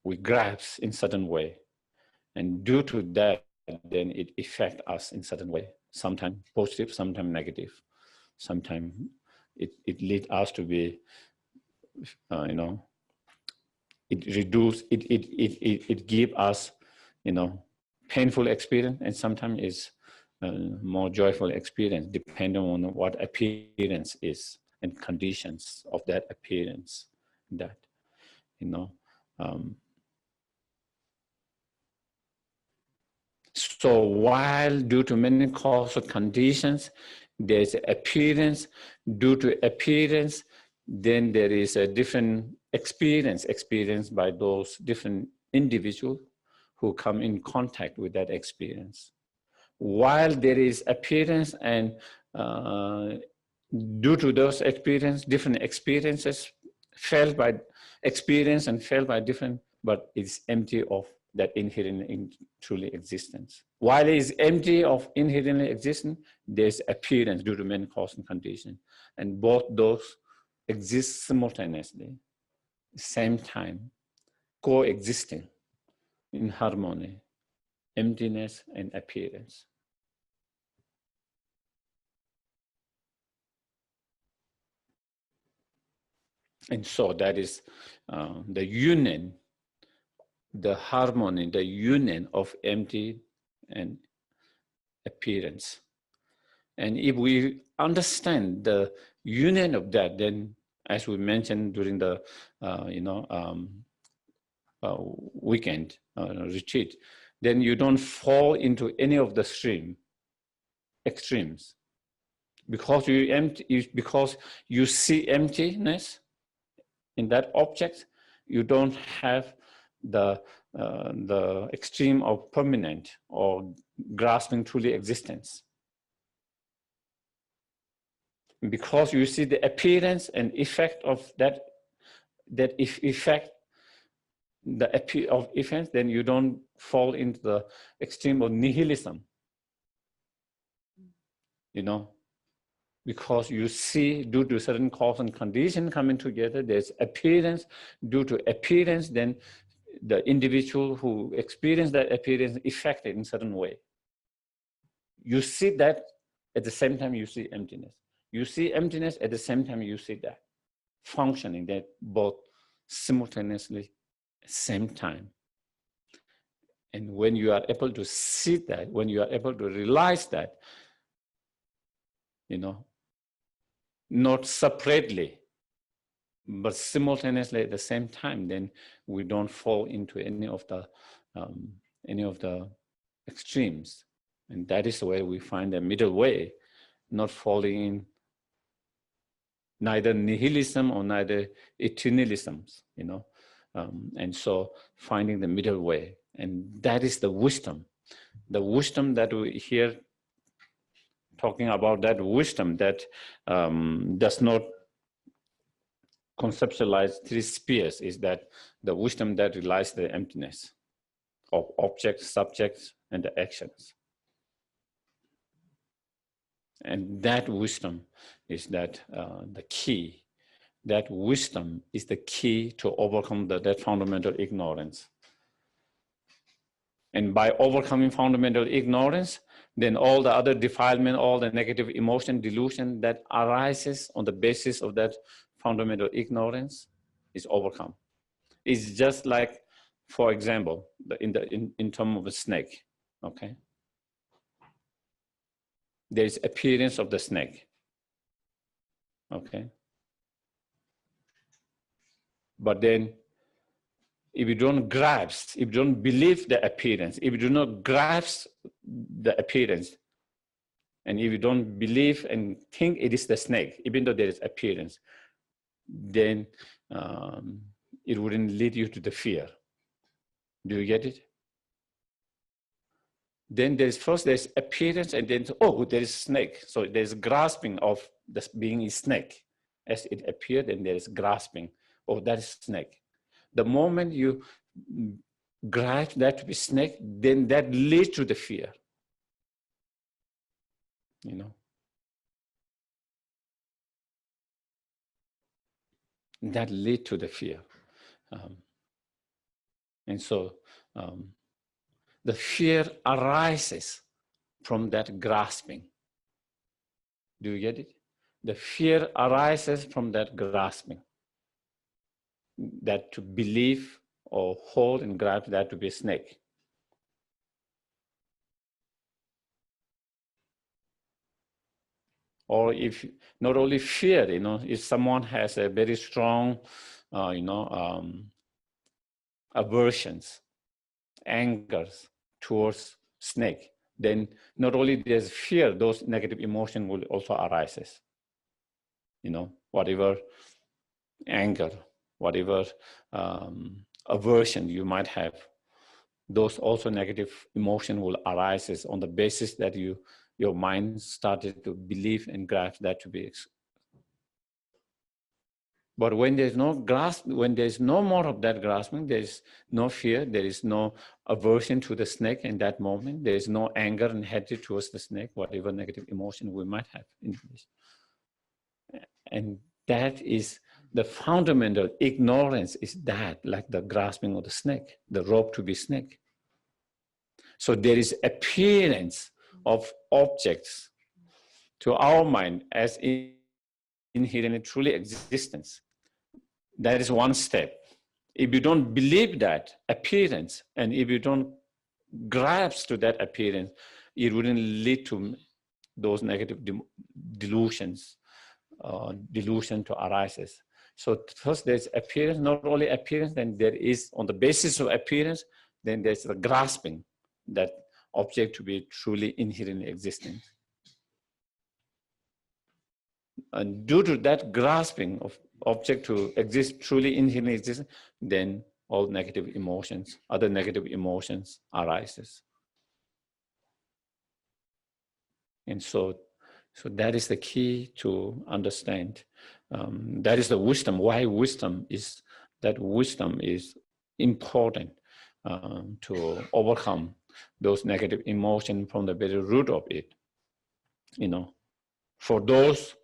we grasp in certain way. And due to that, then it affects us in certain way. Sometimes positive, sometimes negative. Sometimes it leads us to be, it gives us, painful experience, and sometimes it's more joyful experience, depending on what appearance is and conditions of that appearance. That, so while due to many causal conditions, there's appearance. Due to appearance, then there is a different experienced by those different individuals who come in contact with that experience. While there is appearance, and due to those different experiences felt by experience and felt by different, but it's empty of that inherent truly existence. While it is empty of inherently existence, there's appearance due to many causes and conditions. And both those exist simultaneously, same time, coexisting in harmony, emptiness and appearance. And so that is the union, the harmony, the union of empty and appearance. And if we understand the union of that, then as we mentioned during the weekend retreat, then you don't fall into any of the extremes. Because because you see emptiness in that object, you don't have the extreme of permanent or grasping truly existence. Because you see the appearance and effect of that effect, of effects, then you don't fall into the extreme of nihilism. Because you see, due to certain cause and condition coming together, there's appearance. Due to appearance, then the individual who experienced that appearance affected in certain way. You see that at the same time you see emptiness. You see emptiness at the same time you see that functioning, that both simultaneously, same time. And when you are able to see that, when you are able to realize that, not separately, but simultaneously at the same time, then we don't fall into any of the extremes. And that is where we find the middle way, not falling in neither nihilism or neither eternalisms, and so finding the middle way. And that is the wisdom that we hear talking about, that wisdom that does not conceptualize three spheres, is that the wisdom that realizes the emptiness of objects, subjects, and the actions. And that wisdom is that the key. That wisdom is the key to overcome that fundamental ignorance. And by overcoming fundamental ignorance, then all the other defilement, all the negative emotion, delusion that arises on the basis of that fundamental ignorance is overcome. It's just like, for example, in terms of a snake, okay? There's appearance of the snake, okay? But then if you don't grasp, if you don't believe the appearance, if you do not grasp the appearance, and if you don't believe and think it is the snake, even though there is appearance, then it wouldn't lead you to the fear. Do you get it? Then there's appearance, and then, oh, there is snake. So there's grasping of this being a snake. As it appeared, and there is grasping, oh, that is snake. The moment you grasp that to be snake, then that leads to the fear. That leads to the fear. And so the fear arises from that grasping. Do you get it? The fear arises from that grasping. That to believe or hold and grasp that to be a snake. Or if not only fear, if someone has a very strong, aversions, angers towards snake, then not only there's fear, those negative emotions will also arise. Whatever anger, whatever aversion you might have, those also negative emotion will arise on the basis that your mind started to believe and grasp that to be. But when there's no grasp, when there's no more of that grasping, there's no fear, there is no aversion to the snake in that moment, there is no anger and hatred towards the snake, whatever negative emotion we might have in this. And that is the fundamental ignorance, is that, like the grasping of the snake, the rope to be snake. So there is appearance of objects to our mind as inherently truly existence. That is one step. If you don't believe that appearance, and if you don't grasp to that appearance, it wouldn't lead to those negative delusions, delusion to arises. So first there's appearance, not only appearance, then there is, on the basis of appearance, then there's the grasping that object to be truly inherently existing. And due to that grasping of object to exist, truly inherently existing, then all negative emotions, other negative emotions arises. And so that is the key to understand. That is the wisdom. Why wisdom is, that wisdom is important to overcome those negative emotions from the very root of it. You know, for those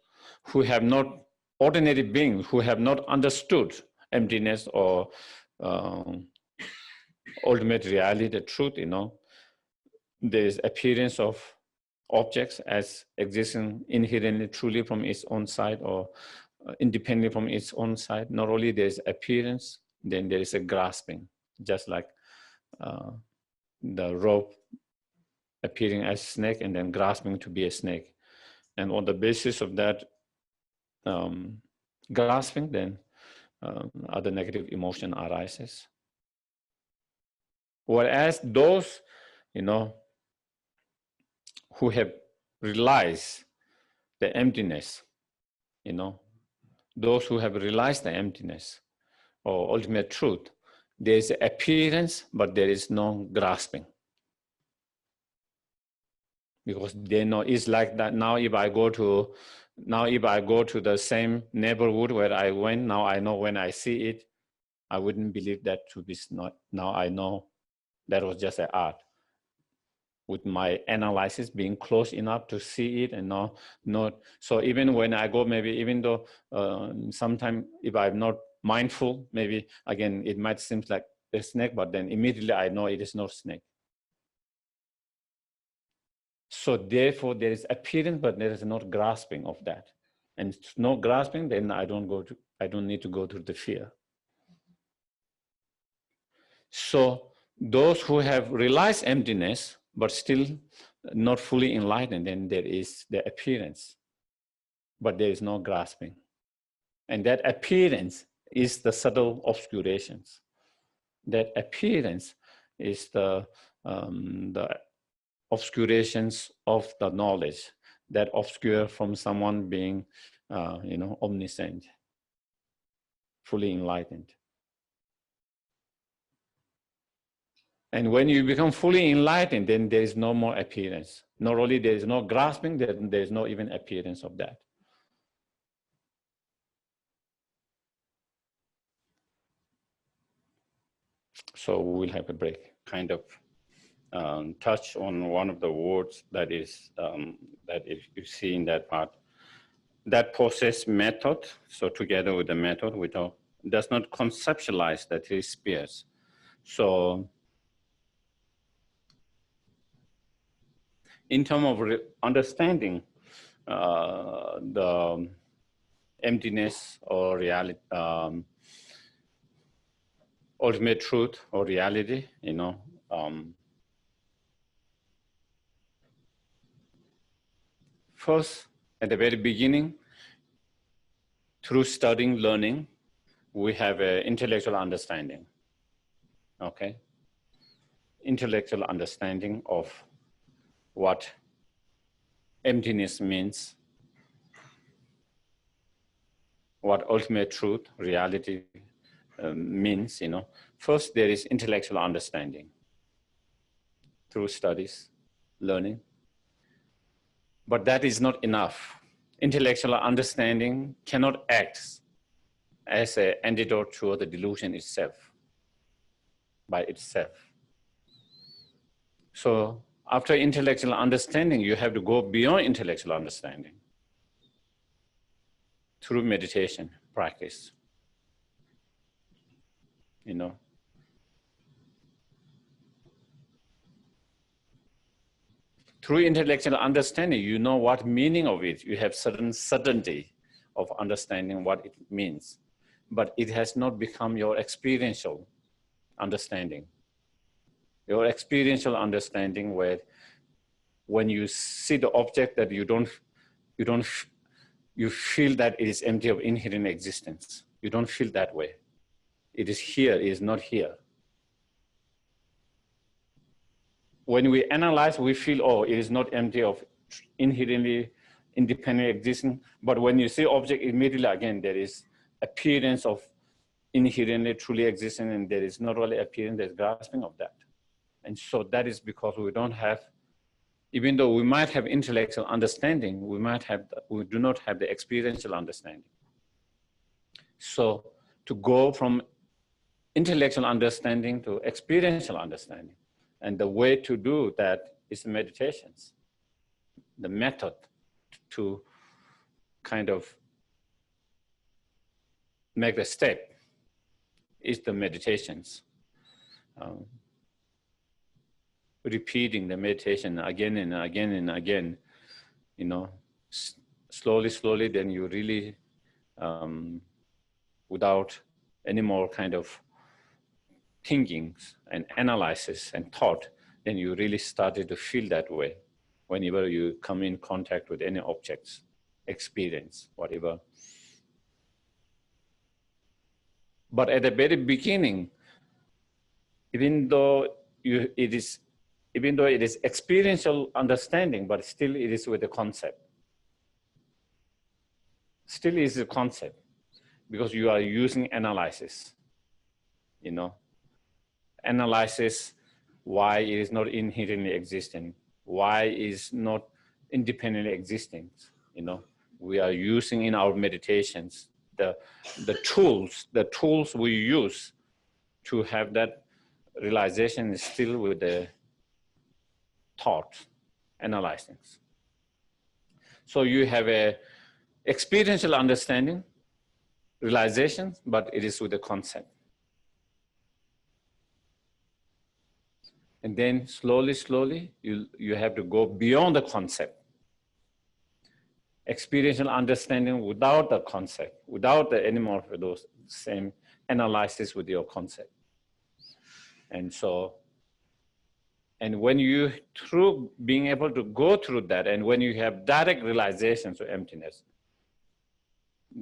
who have not, ordinary beings who have not understood emptiness or ultimate reality, the truth, you know, there is appearance of objects as existing inherently truly from its own side or independently from its own side. Not only there is appearance, then there is a grasping, just like the rope appearing as a snake and then grasping to be a snake. And on the basis of that grasping, then other negative emotion arises. Whereas those, you know, who have realized the emptiness, you know, those who have realized the emptiness or ultimate truth, there is appearance, but there is no grasping. Because they know it's like that. Now if I go to the same neighborhood where I went, now I know when I see it, I wouldn't believe that to be not. Now I know that was just an art. With my analysis being close enough to see it and not. So even when I go, maybe even though sometimes if I'm not mindful, maybe again, it might seem like a snake, but then immediately I know it is not snake. So therefore there is appearance, but there is not grasping of that. And no grasping, then I don't need to go through the fear. So those who have realized emptiness, but still not fully enlightened, then there is the appearance, but there is no grasping. And that appearance is the subtle obscurations. That appearance is the obscurations of the knowledge that obscure from someone being, you know, omniscient, fully enlightened. And when you become fully enlightened, then there is no more appearance. Not only there is no grasping, there is no even appearance of that. So we'll have a break. Kind of touch on one of the words that is you see in that part. That process method, so together with the method, does not conceptualize the three spheres. So in terms of understanding the emptiness or reality, ultimate truth or reality, you know, first, at the very beginning, through studying, learning, we have an intellectual understanding, okay? Intellectual understanding of what emptiness means, what ultimate truth, reality means, you know. First, there is intellectual understanding through studies, learning. But that is not enough. Intellectual understanding cannot act as an antidote to the delusion itself, by itself. So after intellectual understanding, you have to go beyond intellectual understanding through meditation practice, you know. Through intellectual understanding, you know what meaning of it. You have certain certainty of understanding what it means, but it has not become your experiential understanding. Your experiential understanding where when you see the object that you feel that it is empty of inherent existence. You don't feel that way. It is here, it is not here. When we analyze, we feel, oh, it is not empty of inherently independent existence. But when you see object, immediately again, there is appearance of inherently truly existing, and there is not really appearance, there's grasping of that. And so that is because we don't have, even though we might have intellectual understanding, we do not have the experiential understanding. So to go from intellectual understanding to experiential understanding, and the way to do that is meditations. The method to kind of make the step is the meditations. Repeating the meditation again and again and again, you know, slowly, then you really, without any more kind of thinkings and analysis and thought, then you really started to feel that way whenever you come in contact with any objects, experience, whatever. But at the very beginning, even though it is experiential understanding, but still it is with the concept. Still is a concept because you are using analysis, you know. Analysis why it is not inherently existing, why is not independently existing, you know. We are using in our meditations the tools we use to have that realization is still with the thought, analyzing. So you have a experiential understanding, realization, but it is with the concept. And then slowly, you have to go beyond the concept. Experiential understanding without the concept, without any more of those same analysis with your concept. And so, and when you, through being able to go through that, and when you have direct realizations of emptiness,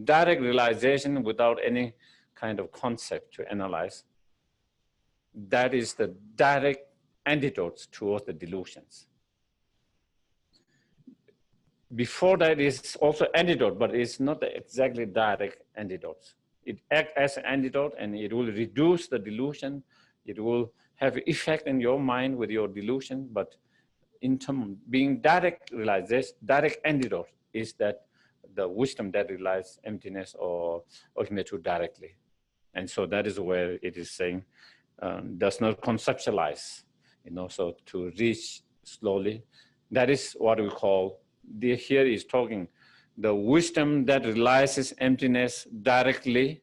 direct realization without any kind of concept to analyze, that is the direct antidotes towards the delusions. Before that is also antidote, but it's not exactly direct antidotes. It acts as an antidote and it will reduce the delusion. It will have effect in your mind with your delusion, but in terms of being direct realization, direct antidote is that the wisdom that realizes emptiness or ultimate truth directly. And so that is where it is saying, does not conceptualize, you know, so to reach slowly. That is what we call, here is talking, the wisdom that realizes emptiness directly,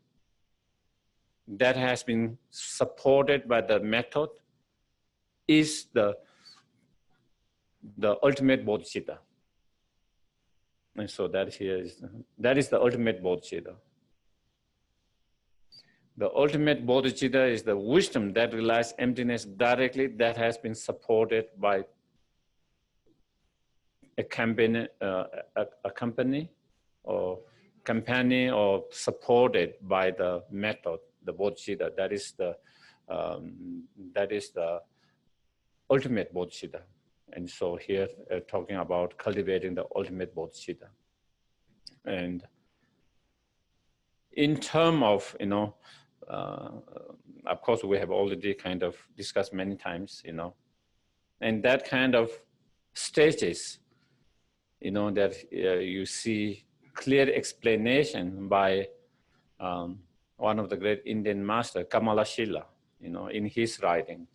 that has been supported by the method, is the ultimate bodhicitta. And so that is the ultimate bodhicitta. The ultimate bodhicitta is the wisdom that realizes emptiness directly, that has been supported by a company or supported by the method, the bodhicitta. That is the ultimate bodhicitta. And so here talking about cultivating the ultimate bodhicitta. And in terms of, you know, of course we have already kind of discussed many times, you know, and that kind of stages, you know, that you see clear explanation by one of the great Indian master, Kamalashila, you know, in his writing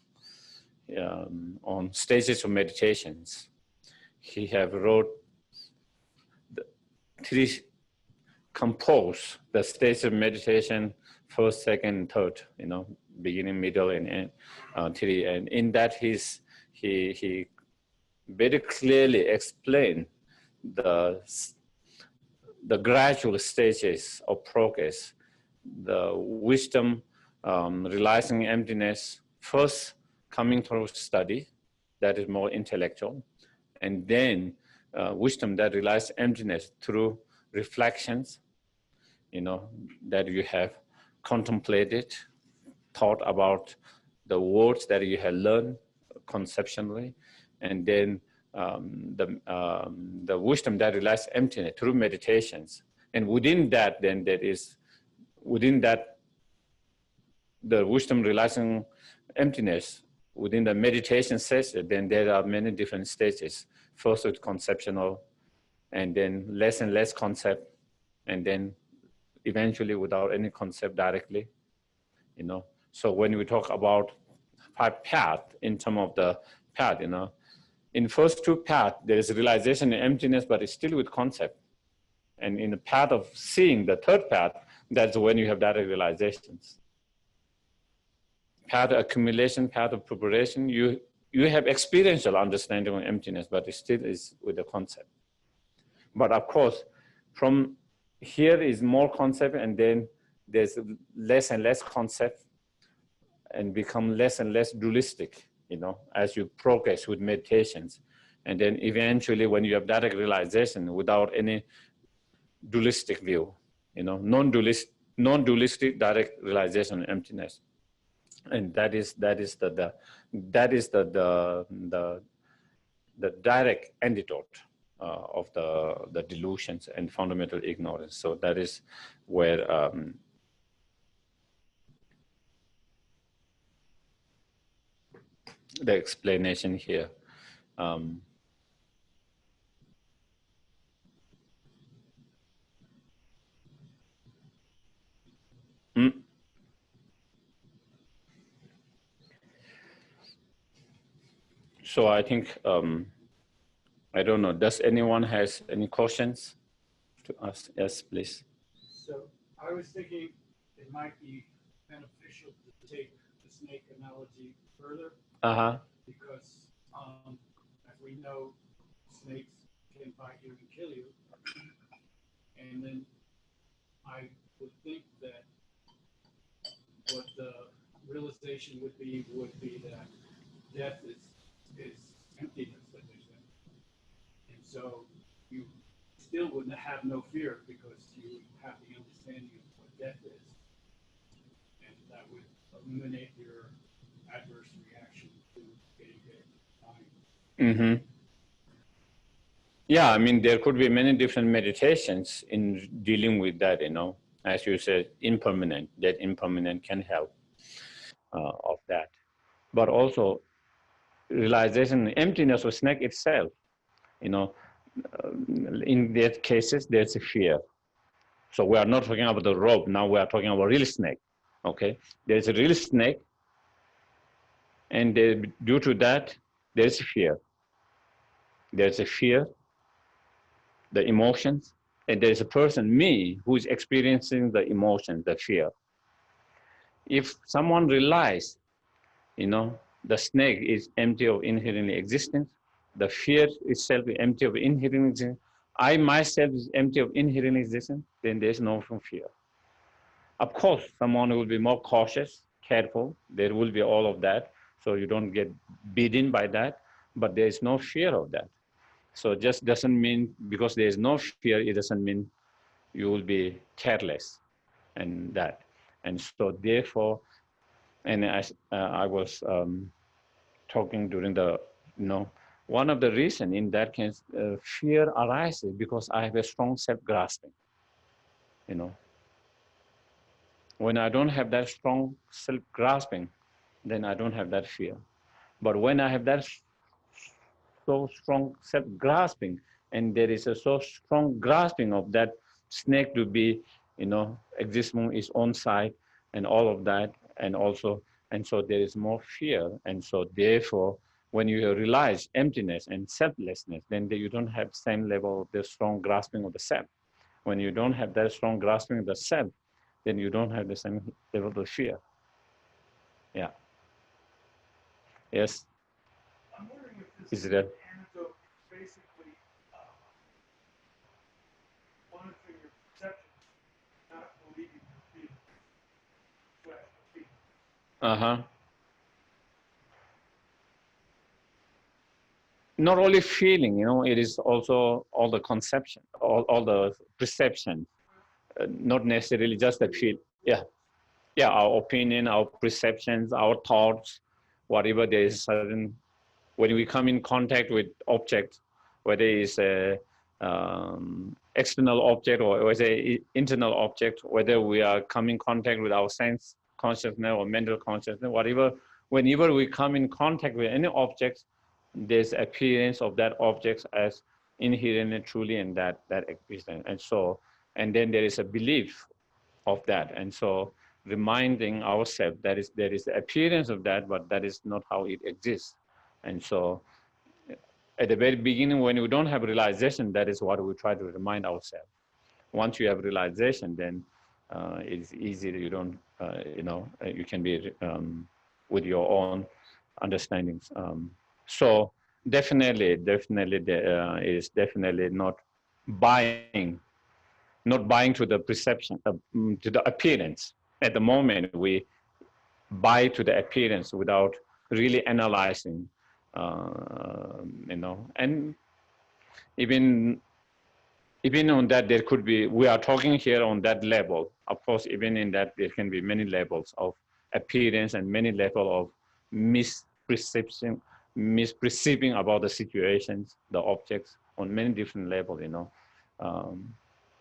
on stages of meditations. He have wrote compose the stages of meditation, first, second, third, you know, beginning, middle, and end, three. And in that he very clearly explained the gradual stages of progress, the wisdom realizing emptiness, first coming through study, that is more intellectual, and then wisdom that realizes emptiness through reflections, that you have contemplated, thought about the words that you have learned conceptually, and then the wisdom that realizes emptiness through meditations. And within that, then the wisdom realizing emptiness, within the meditation session, then there are many different stages. First with conceptual, and then less and less concept, and then eventually without any concept directly, So when we talk about path, in terms of the path, in first two paths, there is realization and emptiness, but it's still with concept. And in the path of seeing, the third path, that's when you have direct realizations. Path of accumulation, path of preparation, you have experiential understanding of emptiness, but it still is with the concept. But of course, from here is more concept, and then there's less and less concept, and become less and less dualistic, as you progress with meditations. And then eventually when you have direct realization without any dualistic view, non-dualistic direct realization of emptiness. And that is the direct antidote of the delusions and fundamental ignorance. So that is where the explanation here. So I think, I don't know, does anyone has any questions to ask? Yes, please. So I was thinking it might be beneficial to take the snake analogy further. Because as we know, snakes can bite you and kill you. And then I would think that what the realization would be that death is emptiness, that they say. And so you still wouldn't have no fear because you have the understanding of what death is. And that would eliminate your adverse reaction to getting hit and dying. Yeah, I mean, there could be many different meditations in dealing with that, as you said, impermanent, that impermanent can help of that. But also realization, emptiness of snake itself, in that cases, there's a fear. So we are not talking about the rope, now we are talking about real snake, okay? There's a real snake, and due to that, there's fear. There's a fear, the emotions, and there's a person, me, who is experiencing the emotion, the fear. If someone realizes, the snake is empty of inherently existence, the fear itself is empty of inherent existence, I myself is empty of inherent existence, then there's no fear. Of course, someone will be more cautious, careful, there will be all of that, so you don't get beaten by that, but there is no fear of that. So just doesn't mean, because there is no fear, it doesn't mean you will be careless and that. And so therefore, and as I was talking during the, one of the reasons in that case, fear arises because I have a strong self-grasping, When I don't have that strong self-grasping, then I don't have that fear. But when I have that so strong self-grasping, and there is a so strong grasping of that snake to be, existing its own side and all of that, and so there is more fear. And so therefore, when you realize emptiness and selflessness, then you don't have same level of the strong grasping of the self. When you don't have that strong grasping of the self, then you don't have the same level of fear. Yeah. Yes. I'm wondering if this Is that antidote basically monitoring your perception, not believing your feelings. not only feeling, it is also all the conception, all the perception, not necessarily just the feel. Yeah, our opinion, our perceptions, our thoughts, whatever there is certain, when we come in contact with objects, whether it's a external object or whether internal object, whether we are coming in contact with our sense consciousness or mental consciousness, whatever, whenever we come in contact with any object, there's appearance of that object as inherently truly in that existence. And so, and then there is a belief of that. And so reminding ourselves that there is the appearance of that, but that is not how it exists. And so at the very beginning, when we don't have realization, that is what we try to remind ourselves. Once you have realization, then it's easy. You don't, you can be with your own understandings. So definitely there is definitely not buying to the perception, to the appearance. At the moment, we buy to the appearance without really analyzing, and even on that, there could be, we are talking here on that level. Of course, even in that, there can be many levels of appearance and many levels of misperception, misperceiving about the situations, the objects on many different levels,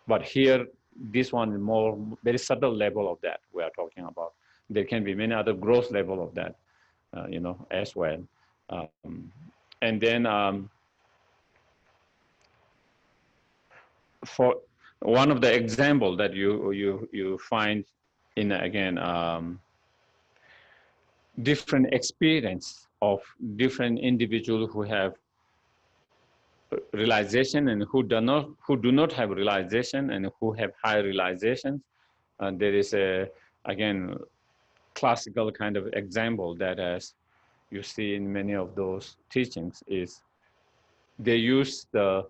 but here, this one is more, very subtle level of that we are talking about. There can be many other gross level of that, as well. And then for one of the example that you find in, again, different experience of different individuals who have realization and who do not have realization and who have high realizations. There is again, classical kind of example that, as you see in many of those teachings, is they use the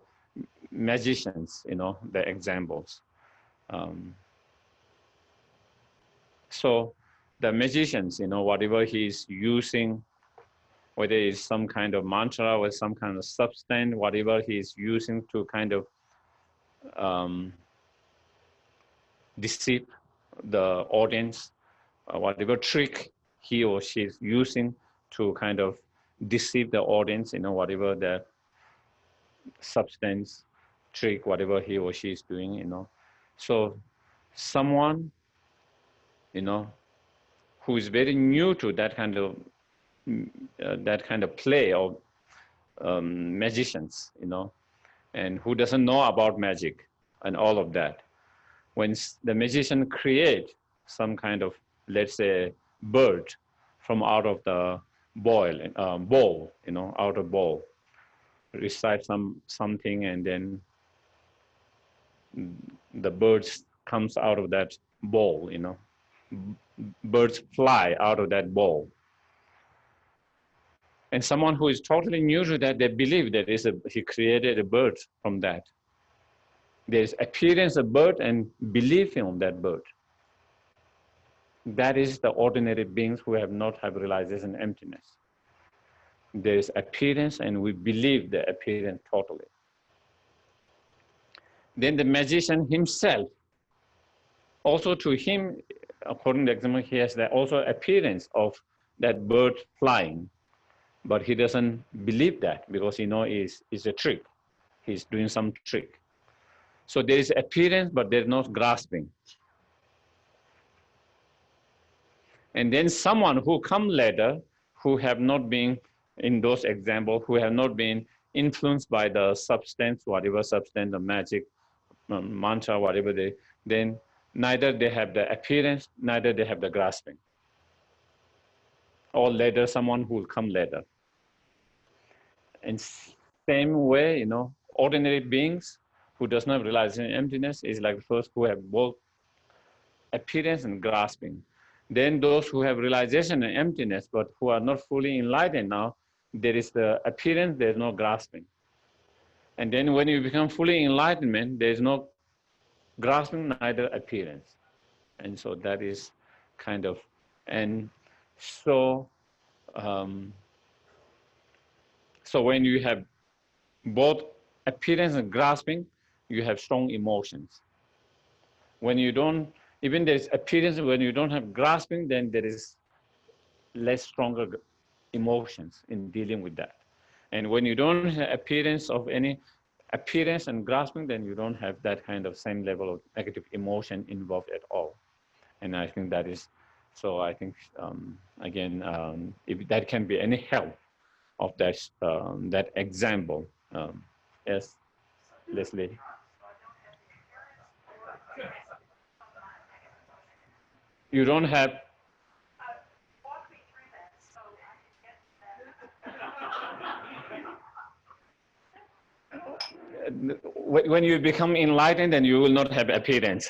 magicians, the examples. So the magicians, whatever he's using, whether it's some kind of mantra or some kind of substance, whatever he's using to kind of deceive the audience, whatever trick he or she is using to kind of deceive the audience, whatever the substance, trick, whatever he or she is doing, So someone, who is very new to that kind of play of magicians, and who doesn't know about magic and all of that. When the magician create some kind of, let's say, bird from out of the bowl, out of bowl, recite something, and then the birds comes out of that bowl, birds fly out of that bowl. And someone who is totally new to that, they believe that he created a bird from that. There is appearance of bird and belief in that bird. That is the ordinary beings who have not have realization emptiness. There is appearance and we believe the appearance totally. Then the magician himself, also to him, according to the example, he has the also appearance of that bird flying, but he doesn't believe that because he knows it's a trick. He's doing some trick. So there is appearance, but there's no grasping. And then someone who come later, who have not been, in those examples, who have not been influenced by the substance, whatever substance, the magic, mantra, whatever then neither they have the appearance, neither they have the grasping. Or later, someone who will come later. And same way, ordinary beings who does not realize emptiness is like the first who have both appearance and grasping. Then those who have realization and emptiness, but who are not fully enlightened now, there is the appearance, there is no grasping. And then when you become fully enlightenment, there is no grasping, neither appearance. And so that is kind of, and so, so when you have both appearance and grasping, you have strong emotions. When you don't, even there is appearance, when you don't have grasping, then there is less stronger emotions in dealing with that. And when you don't have appearance of any appearance and grasping, then you don't have that kind of same level of negative emotion involved at all. And I think that is, so I think, again, if that can be any help of that example. Yes, Leslie. You don't have. When you become enlightened, then you will not have appearance.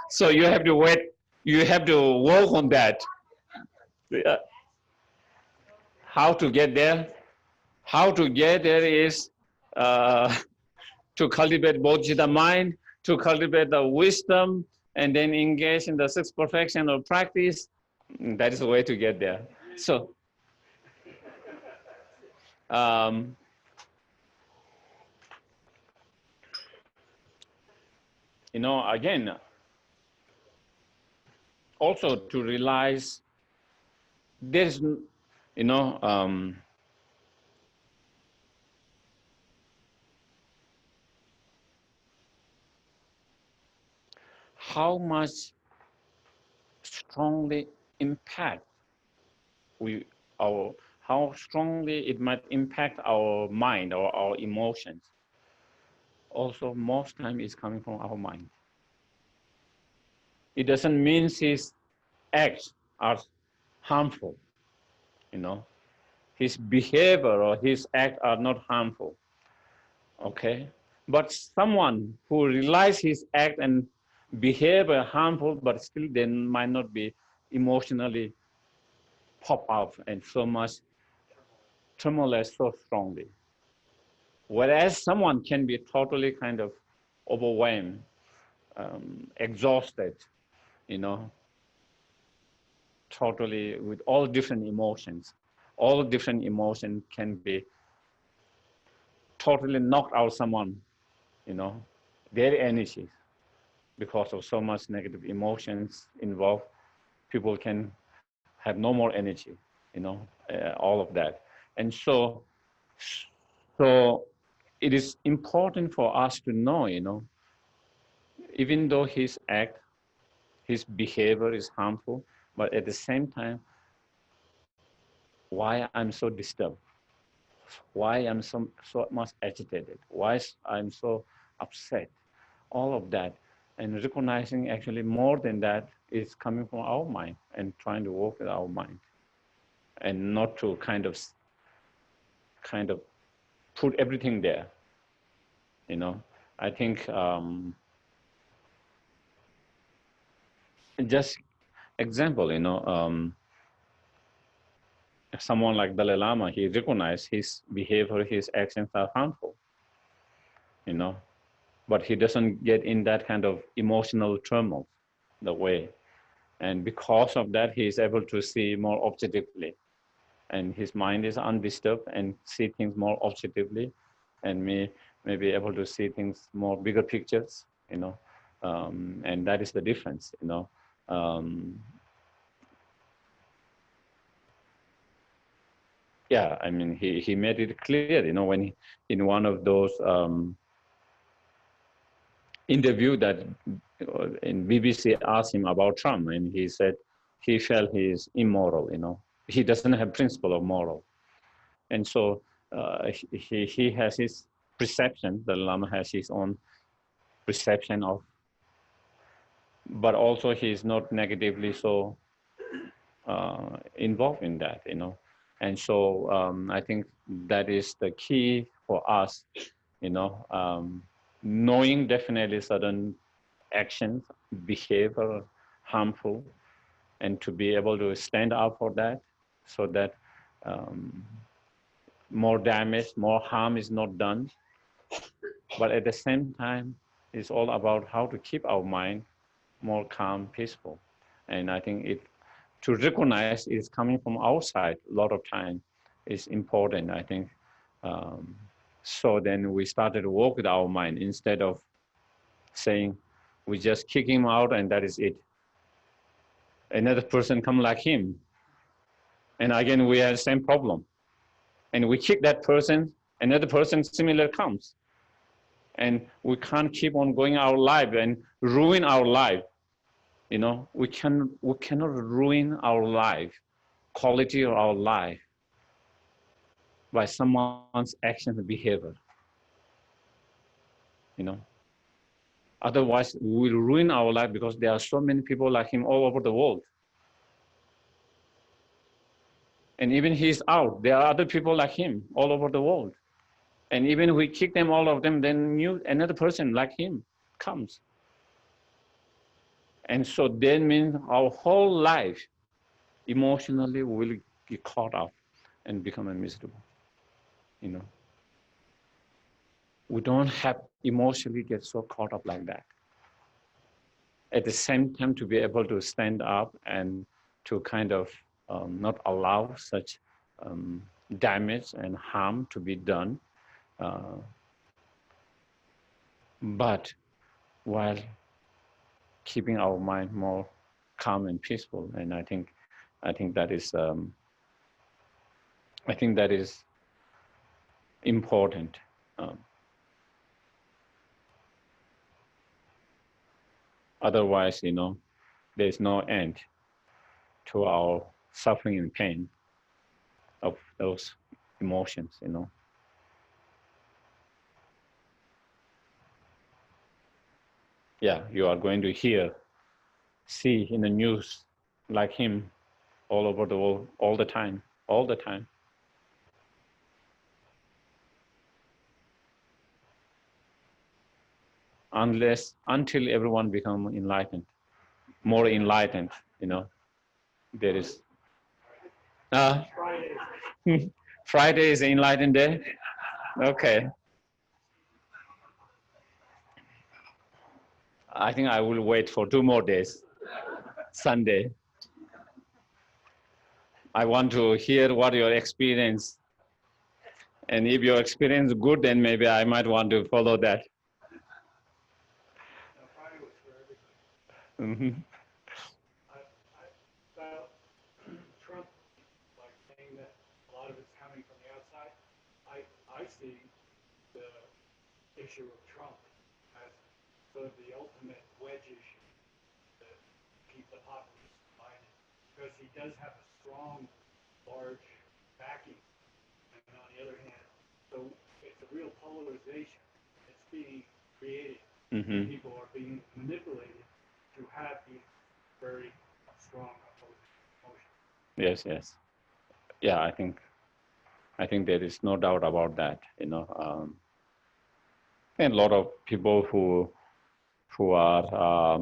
So you have to wait. You have to work on that. How to get there? How to get there is to cultivate both the mind, to cultivate the wisdom, and then engage in the sixth perfection of practice. That is the way to get there. So, again, also to realize there's, how much strongly impact how strongly it might impact our mind or our emotions. Also, most time is coming from our mind. It doesn't mean his acts are harmful, His behavior or his act are not harmful, okay? But someone who realizes his act and behavior harmful, but still they might not be emotionally pop out and so much turmoil so strongly. Whereas someone can be totally kind of overwhelmed, exhausted, totally with all different emotions. All different emotions can be totally knocked out someone, their energy, because of so much negative emotions involved. People can have no more energy, all of that. And so it is important for us to know, even though his act, his behavior is harmful, but at the same time, why I'm so disturbed, why I'm so much agitated, why I'm so upset, all of that. And recognizing actually more than that is coming from our mind and trying to work with our mind and not to kind of put everything there, I think just example, someone like Dalai Lama, he recognized his behavior, his actions are harmful, but he doesn't get in that kind of emotional turmoil the way. And because of that, he is able to see more objectively. And his mind is undisturbed and see things more objectively, and may be able to see things more bigger pictures, and that is the difference, yeah, I mean, he made it clear, when he, in one of those interview that in BBC asked him about Trump, and he said he felt he is immoral, he doesn't have principle of moral. And so he has his perception, the Lama has his own perception of, but also he's not negatively so involved in that, And so I think that is the key for us, knowing definitely certain actions, behavior harmful, and to be able to stand up for that so that more damage, more harm is not done. But at the same time, it's all about how to keep our mind more calm, peaceful. And I think to recognize it's coming from outside a lot of time is important, I think. So then we started to work with our mind instead of saying we just kick him out and that is it. Another person come like him, and again we have the same problem. And we kick that person, another person similar comes, and we can't keep on going our life and ruin our life. You know, we cannot ruin our life, quality of our life, by someone's action and behavior. You know, otherwise we'll ruin our life because there are so many people like him all over the world. And even he's out, there are other people like him all over the world. And even if we kick them, all of them, then another person like him comes. And so then means our whole life emotionally will get caught up and become miserable. You know, we don't have emotionally get so caught up like that. At the same time, to be able to stand up and to kind of not allow such damage and harm to be done, but while keeping our mind more calm and peaceful. And I think that is important. Otherwise, you know, there's no end to our suffering and pain of those emotions, you know. Yeah, you are going to see in the news like him all over the world, all the time. Until everyone become enlightened, more enlightened, you know. There is Friday is enlightened day. Okay. I think I will wait for 2 more days. Sunday. I want to hear what your experience, and if your experience is good, then maybe I might want to follow that. Friday was for everybody. Mm-hmm. About Trump, like saying that a lot of it's coming from the outside. I see the issue of Trump as sort of the ultimate wedge issue to keep the populace divided, because he does have a strong, large backing, and on the other hand, so it's a real polarization. It's being created. Mm-hmm. People are being manipulated to have these very strong opposing emotions. Yes. Yeah, I think there is no doubt about that. You know, and a lot of people who are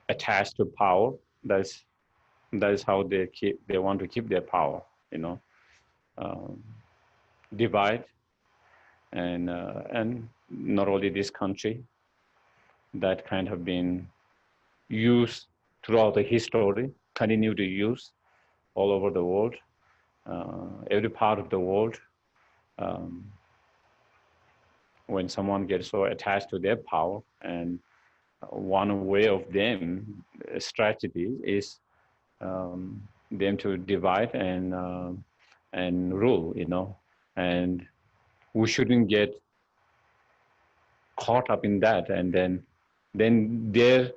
attached to power. That is how they want to keep their power. You know, divide and not only this country, that kind of been used throughout the history, continue to use all over the world, every part of the world. When someone gets so attached to their power, and one way of them strategy is them to divide and rule, you know, and we shouldn't get caught up in that, and then they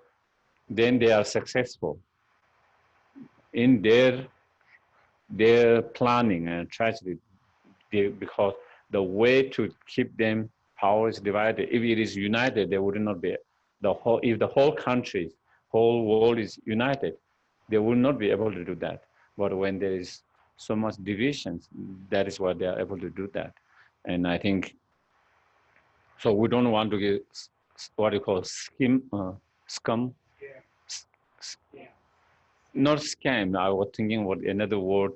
are successful in their planning and strategy, because the way to keep them power is divided. If it is united, there would not be if the whole country, whole world is united, they will not be able to do that. But when there is so much divisions, that is why they are able to do that. And I think so. We don't want to get what you call scum. Yeah. Not scam. I was thinking what another word.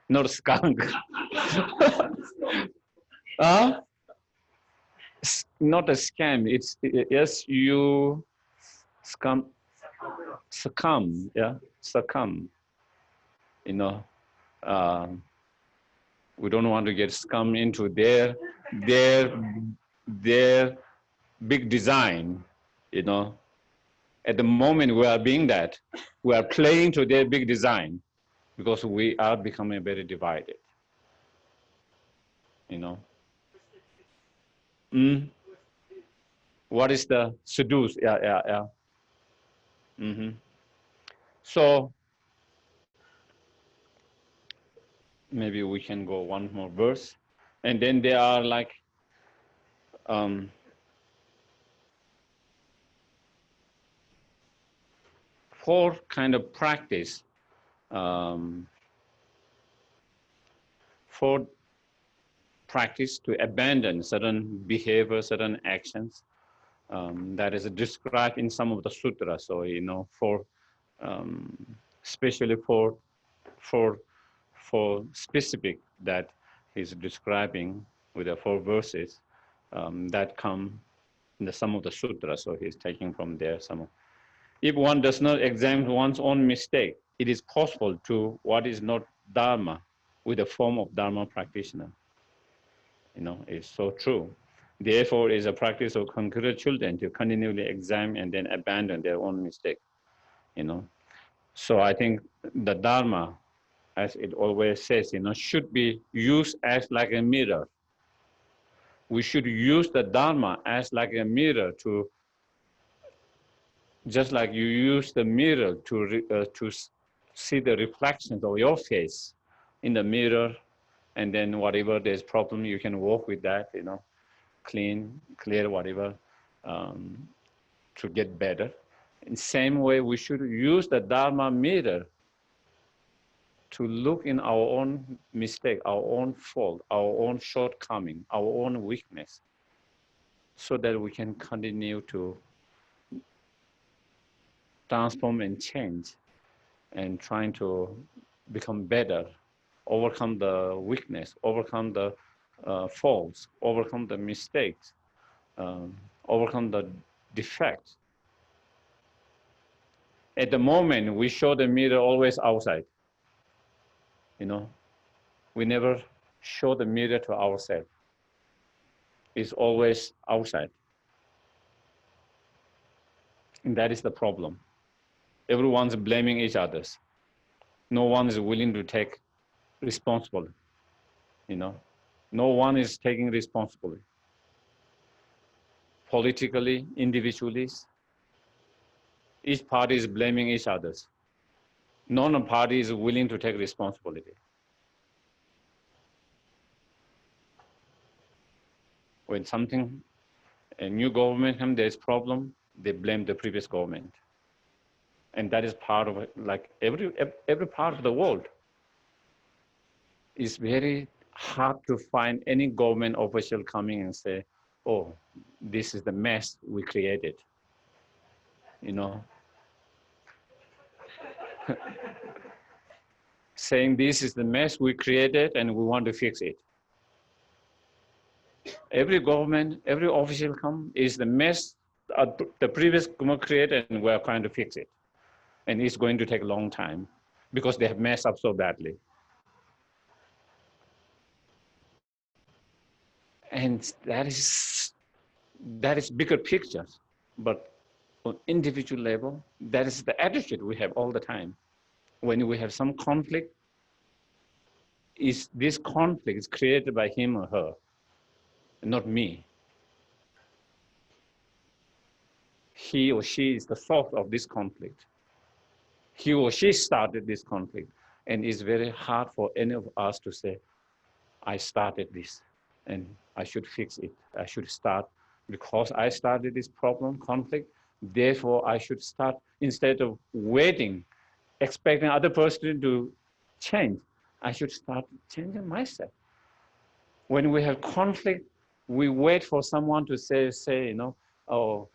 Not skunk. Not a scam. It's SU scum. Succumb. Yeah, succumb. You know, We don't want to get scum into their big design, you know. At the moment we are being that, we are playing to their big design because we are becoming very divided, you know. What is the seduce? Yeah. So maybe we can go one more verse, and then there are like 4 kind of practice, 4 practice to abandon certain behavior, certain actions, that is described in some of the sutras. So, you know, for especially for specific that he's describing with the 4 verses that come in some of the sutras. So he's taking from there some. If one does not examine one's own mistake, it is possible to what is not dharma with a form of dharma practitioner. You know, it's so true. Therefore, it's a practice of concrete children to continually examine and then abandon their own mistake. You know, so I think the dharma, as it always says, you know, should be used as like a mirror. We should use the dharma as like a mirror to, just like you use the mirror to see the reflections of your face in the mirror, and then whatever there's problem, you can work with that, you know, clear whatever, to get better. In the same way, we should use the dharma mirror to look in our own mistake, our own fault, our own shortcoming, our own weakness, so that we can continue to transform and change and trying to become better, overcome the weakness, overcome the faults, overcome the mistakes, overcome the defects. At the moment, we show the mirror always outside. You know, we never show the mirror to ourselves. It's always outside. And that is the problem. Everyone's blaming each other. No one is willing to take responsibility. You know, no one is taking responsibility. Politically, individually, each party is blaming each other. None party is willing to take responsibility. When something, a new government comes, there's problem, they blame the previous government. And that is part of it, like every part of the world. It's very hard to find any government official coming and say, oh, this is the mess we created, you know. Saying this is the mess we created and we want to fix it. Every government, every official come is the mess the previous government created and we're trying to fix it. And it's going to take a long time because they have messed up so badly. And that is bigger picture, but on individual level, that is the attitude we have all the time. When we have some conflict, this conflict is created by him or her, not me. He or she is the source of this conflict. He or she started this conflict, and it's very hard for any of us to say, I started this, and I should fix it. I should start, because I started this problem, conflict, therefore I should start, instead of waiting, expecting other person to change, I should start changing myself. When we have conflict, we wait for someone to say, you know, oh,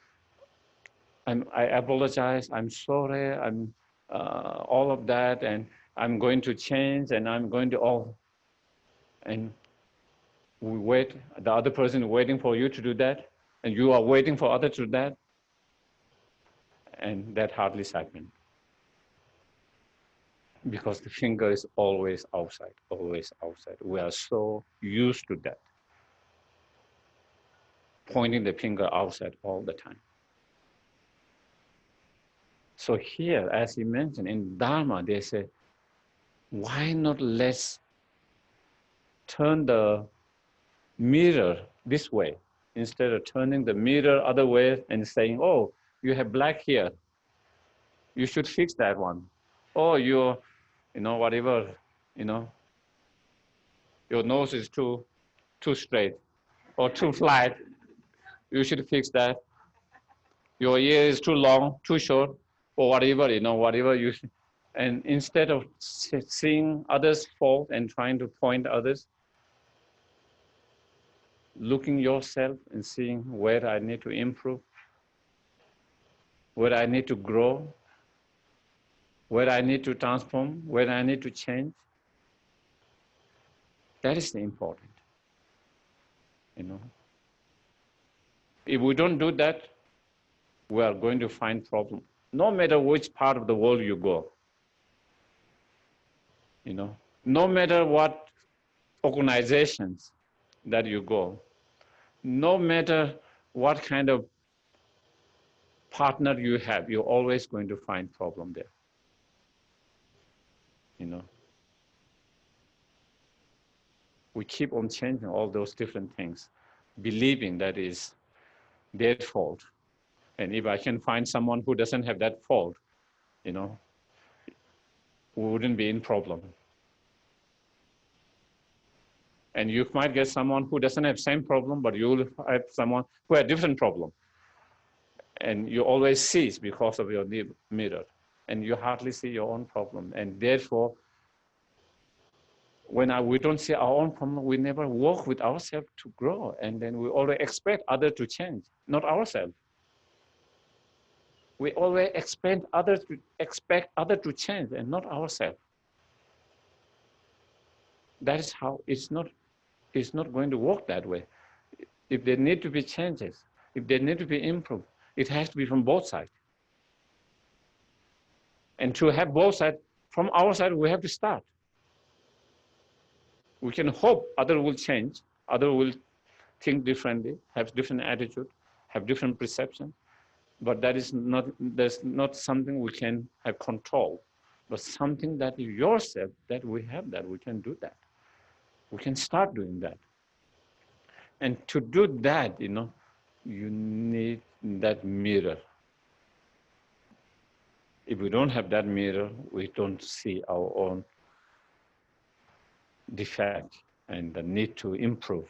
I apologize, I'm sorry, I'm all of that, and I'm going to change, and I'm going to all, and we wait, the other person is waiting for you to do that, and you are waiting for others to do that, and that hardly happens. Because the finger is always outside, always outside. We are so used to that, pointing the finger outside all the time. So here, as he mentioned, in Dharma, they say, why not let's turn the mirror this way, instead of turning the mirror other way and saying, oh, you have black here, you should fix that one. Or you're, whatever, your nose is too straight or too flat, you should fix that. Your ear is too long, too short, or whatever, whatever you, and instead of seeing others' fault and trying to point others, looking yourself and seeing where I need to improve, where I need to grow, where I need to transform, where I need to change. That is the important, If we don't do that, we are going to find problem. No matter which part of the world you go, no matter what organizations that you go, no matter what kind of partner you have, you're always going to find problem there. We keep on changing all those different things, believing that is their fault. And if I can find someone who doesn't have that fault, we wouldn't be in problem. And you might get someone who doesn't have same problem, but you will have someone who has different problem. And you always see it because of your mirror, and you hardly see your own problem. And therefore, when we don't see our own problem, we never work with ourselves to grow. And then we always expect others to change, not ourselves. We always expect others to change and not ourselves. That is how it's not going to work that way. If there need to be changes, if there need to be improved, it has to be from both sides. And to have both sides, from our side, we have to start. We can hope others will change, others will think differently, have different attitude, have different perception, but that's not something we can have control, but something that yourself, that we have, that we can do that. We can start doing that. And to do that, you need that mirror. If we don't have that mirror, we don't see our own defect and the need to improve,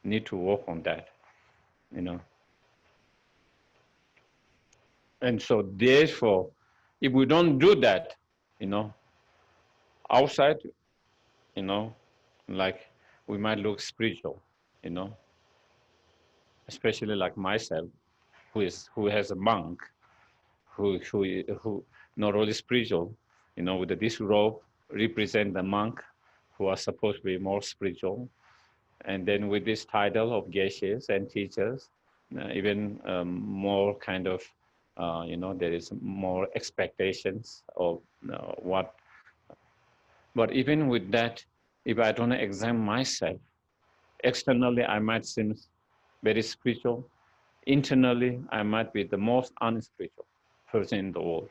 need to work on that, And so therefore, if we don't do that, outside, like we might look spiritual, especially like myself, who has a monk, who not only spiritual, with this robe represent the monk who are supposed to be more spiritual, and then with this title of geshes and teachers, even more kind of, there is more expectations of what. But even with that, if I don't examine myself, externally I might seem very spiritual. Internally, I might be the most unspiritual person in the world.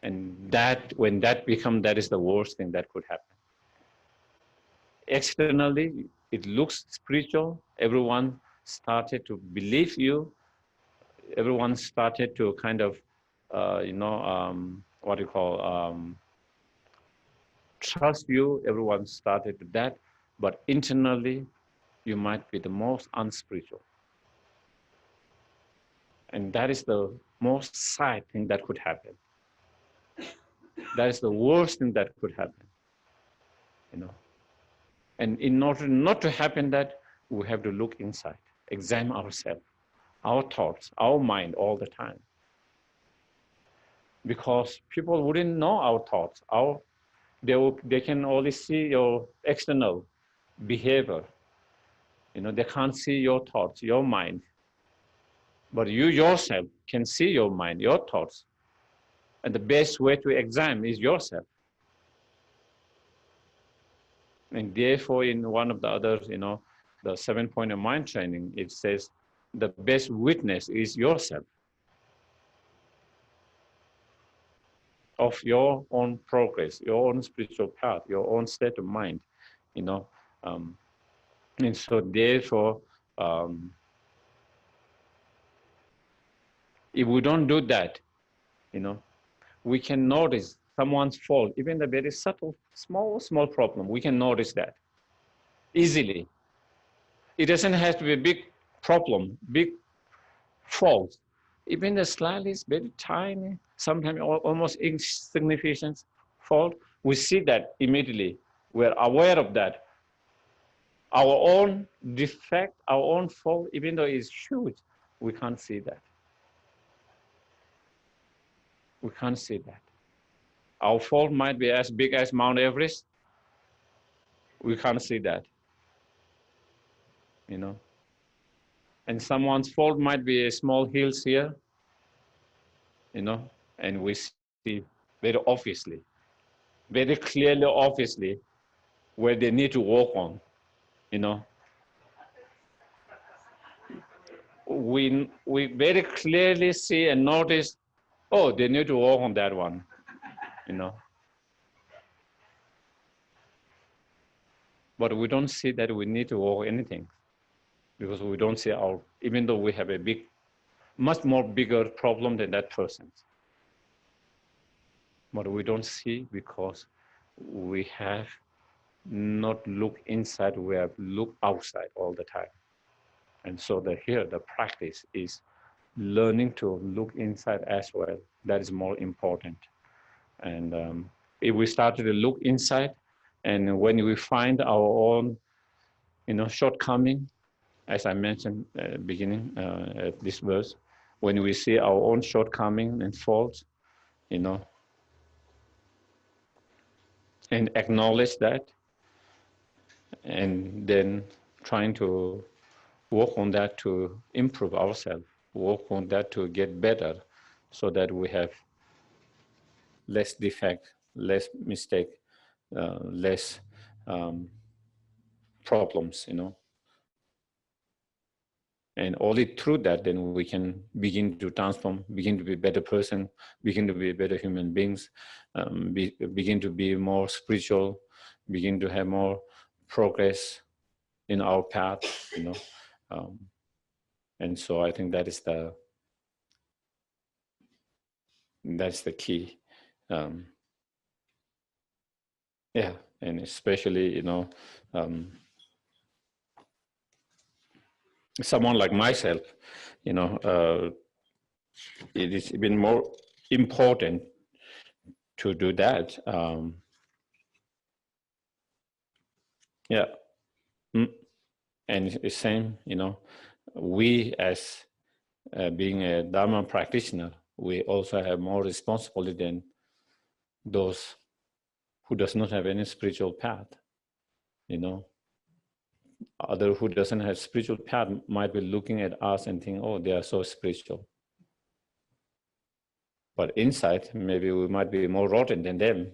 And that, when that becomes, that is the worst thing that could happen. Externally, it looks spiritual. Everyone started to believe you. Everyone started to kind of, trust you. Everyone started to that. But internally, you might be the most unspiritual. And that is the most sad thing that could happen. That is the worst thing that could happen. And in order not to happen that, we have to look inside, examine ourselves, our thoughts, our mind all the time. Because people wouldn't know our thoughts. They can only see your external behavior. They can't see your thoughts, your mind. But you yourself can see your mind, your thoughts. And the best way to examine is yourself. And therefore, in one of the others, the 7-point mind training, it says the best witness is yourself of your own progress, your own spiritual path, your own state of mind, and so therefore, if we don't do that, we can notice someone's fault, even the very subtle, small problem. We can notice that easily. It doesn't have to be a big problem, big fault. Even the slightly very tiny, sometimes almost insignificant fault, we see that immediately. We're aware of that. Our own defect, our own fault, even though it's huge, we can't see that. We can't see that. Our fault might be as big as Mount Everest. We can't see that. And someone's fault might be a small hills here, and we see very obviously, very clearly, obviously, where they need to work on, We very clearly see and notice, oh, they need to work on that one, But we don't see that we need to work on anything, because we don't see even though we have a much more bigger problem than that person. But we don't see because we have not looked inside, we have looked outside all the time. And so here the practice is learning to look inside as well. That is more important. And if we start to look inside, and when we find our own, shortcoming, as I mentioned at the beginning of this verse, when we see our own shortcoming and faults, and acknowledge that, and then trying to work on that to improve ourselves, work on that to get better, so that we have less defect, less mistake, less problems, And only through that, then we can begin to transform, begin to be a better person, begin to be better human beings, begin to be more spiritual, begin to have more progress in our path, And so I think that's the key. Yeah, and especially, someone like myself, it is even more important to do that. Yeah. And it's the same, we as being a Dharma practitioner, we also have more responsibility than those who does not have any spiritual path, Other who doesn't have spiritual path might be looking at us and think, oh, they are so spiritual. But inside, maybe we might be more rotten than them,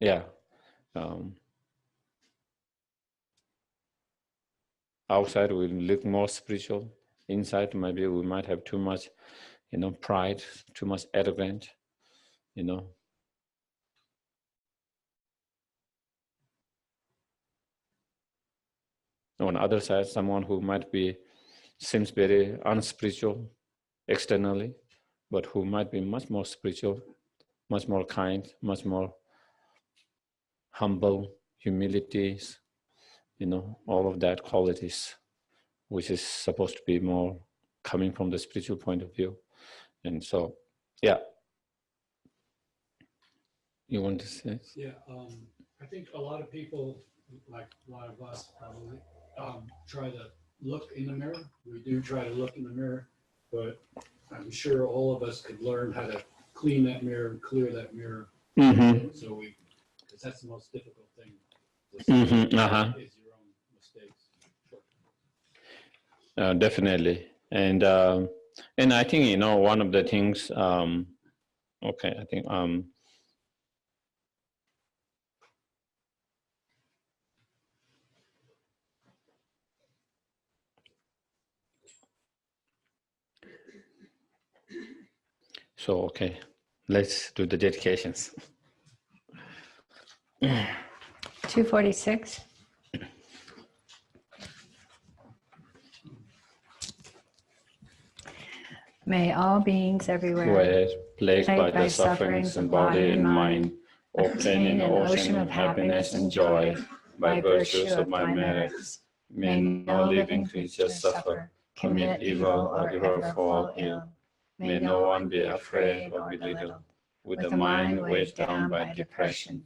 Yeah. Outside we look more spiritual. Inside, maybe we might have too much, pride, too much arrogance, On the other side, someone who seems very unspiritual externally, but who might be much more spiritual, much more kind, much more humble, humility, all of that qualities, which is supposed to be more coming from the spiritual point of view. And so, yeah. You want to say? Yeah, I think a lot of people, like a lot of us probably, try to look in the mirror. We do try to look in the mirror, but I'm sure all of us could learn how to clean that mirror and clear that mirror. So because that's the most difficult thing. Is your own mistakes. Definitely. And I think, you know, one of the things, okay, I think, so, okay, let's do the dedications. 246. May all beings everywhere, Plagued by the sufferings in body and mind, obtain an ocean of happiness and joy by virtues of my merits. May no living creature suffer, commit evil, or ever fall ill. May no one be afraid or belittled, with the mind weighed down by depression.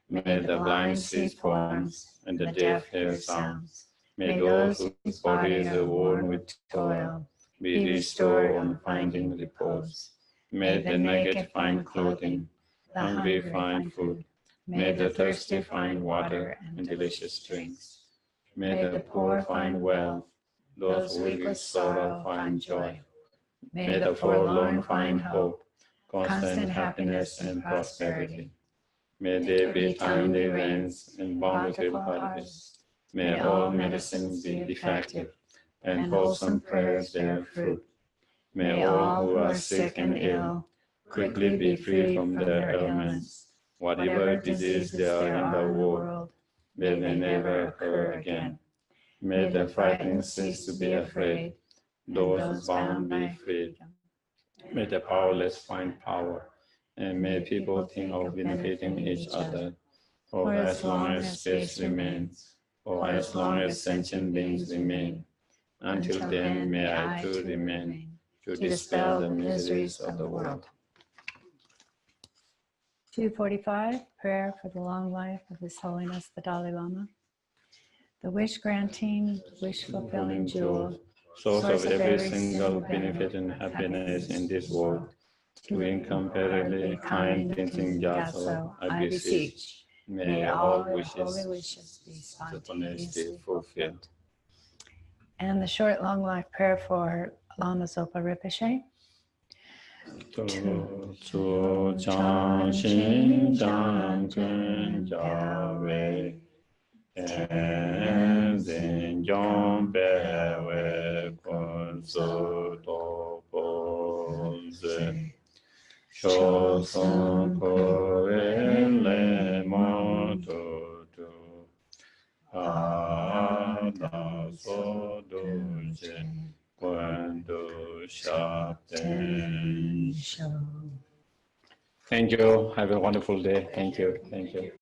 May the blind see forms, and the deaf hear sounds. May those whose bodies are worn with toil be restored on finding repose. May the naked find clothing, the hungry find food. May the thirsty find water and delicious drinks. May the poor find wealth, those weak with sorrow find joy. May the forlorn find hope, constant happiness and prosperity. May there be timely rains and bountiful harvests. May all medicines be effective, and wholesome prayers bear fruit. May all who are sick and ill quickly be free from their ailments. Whatever disease they are in the world, may they never occur again. May the frightened cease to be afraid, those bound be freed. May the powerless find power, and may people think of benefiting each other, for as long as space remains, or as long as sentient beings remain. Until then, may I too remain, to dispel the miseries of the world. 245, prayer for the long life of His Holiness the Dalai Lama. The wish-granting, wish-fulfilling jewel, source of every single benefit and happiness in this world, to incomparably kind Tenzin Gyatso, I beseech, may all wishes be spontaneously fulfilled. And the short, long life prayer for Lama Zopa Rinpoche. Tsu chan shin chan kun jawe, en zin jom bewe kun su to pon ze. Sho son ko le mo tu tu. Da so do jen Quando Thubten. Thank you. Have a wonderful day. Thank you. Thank you.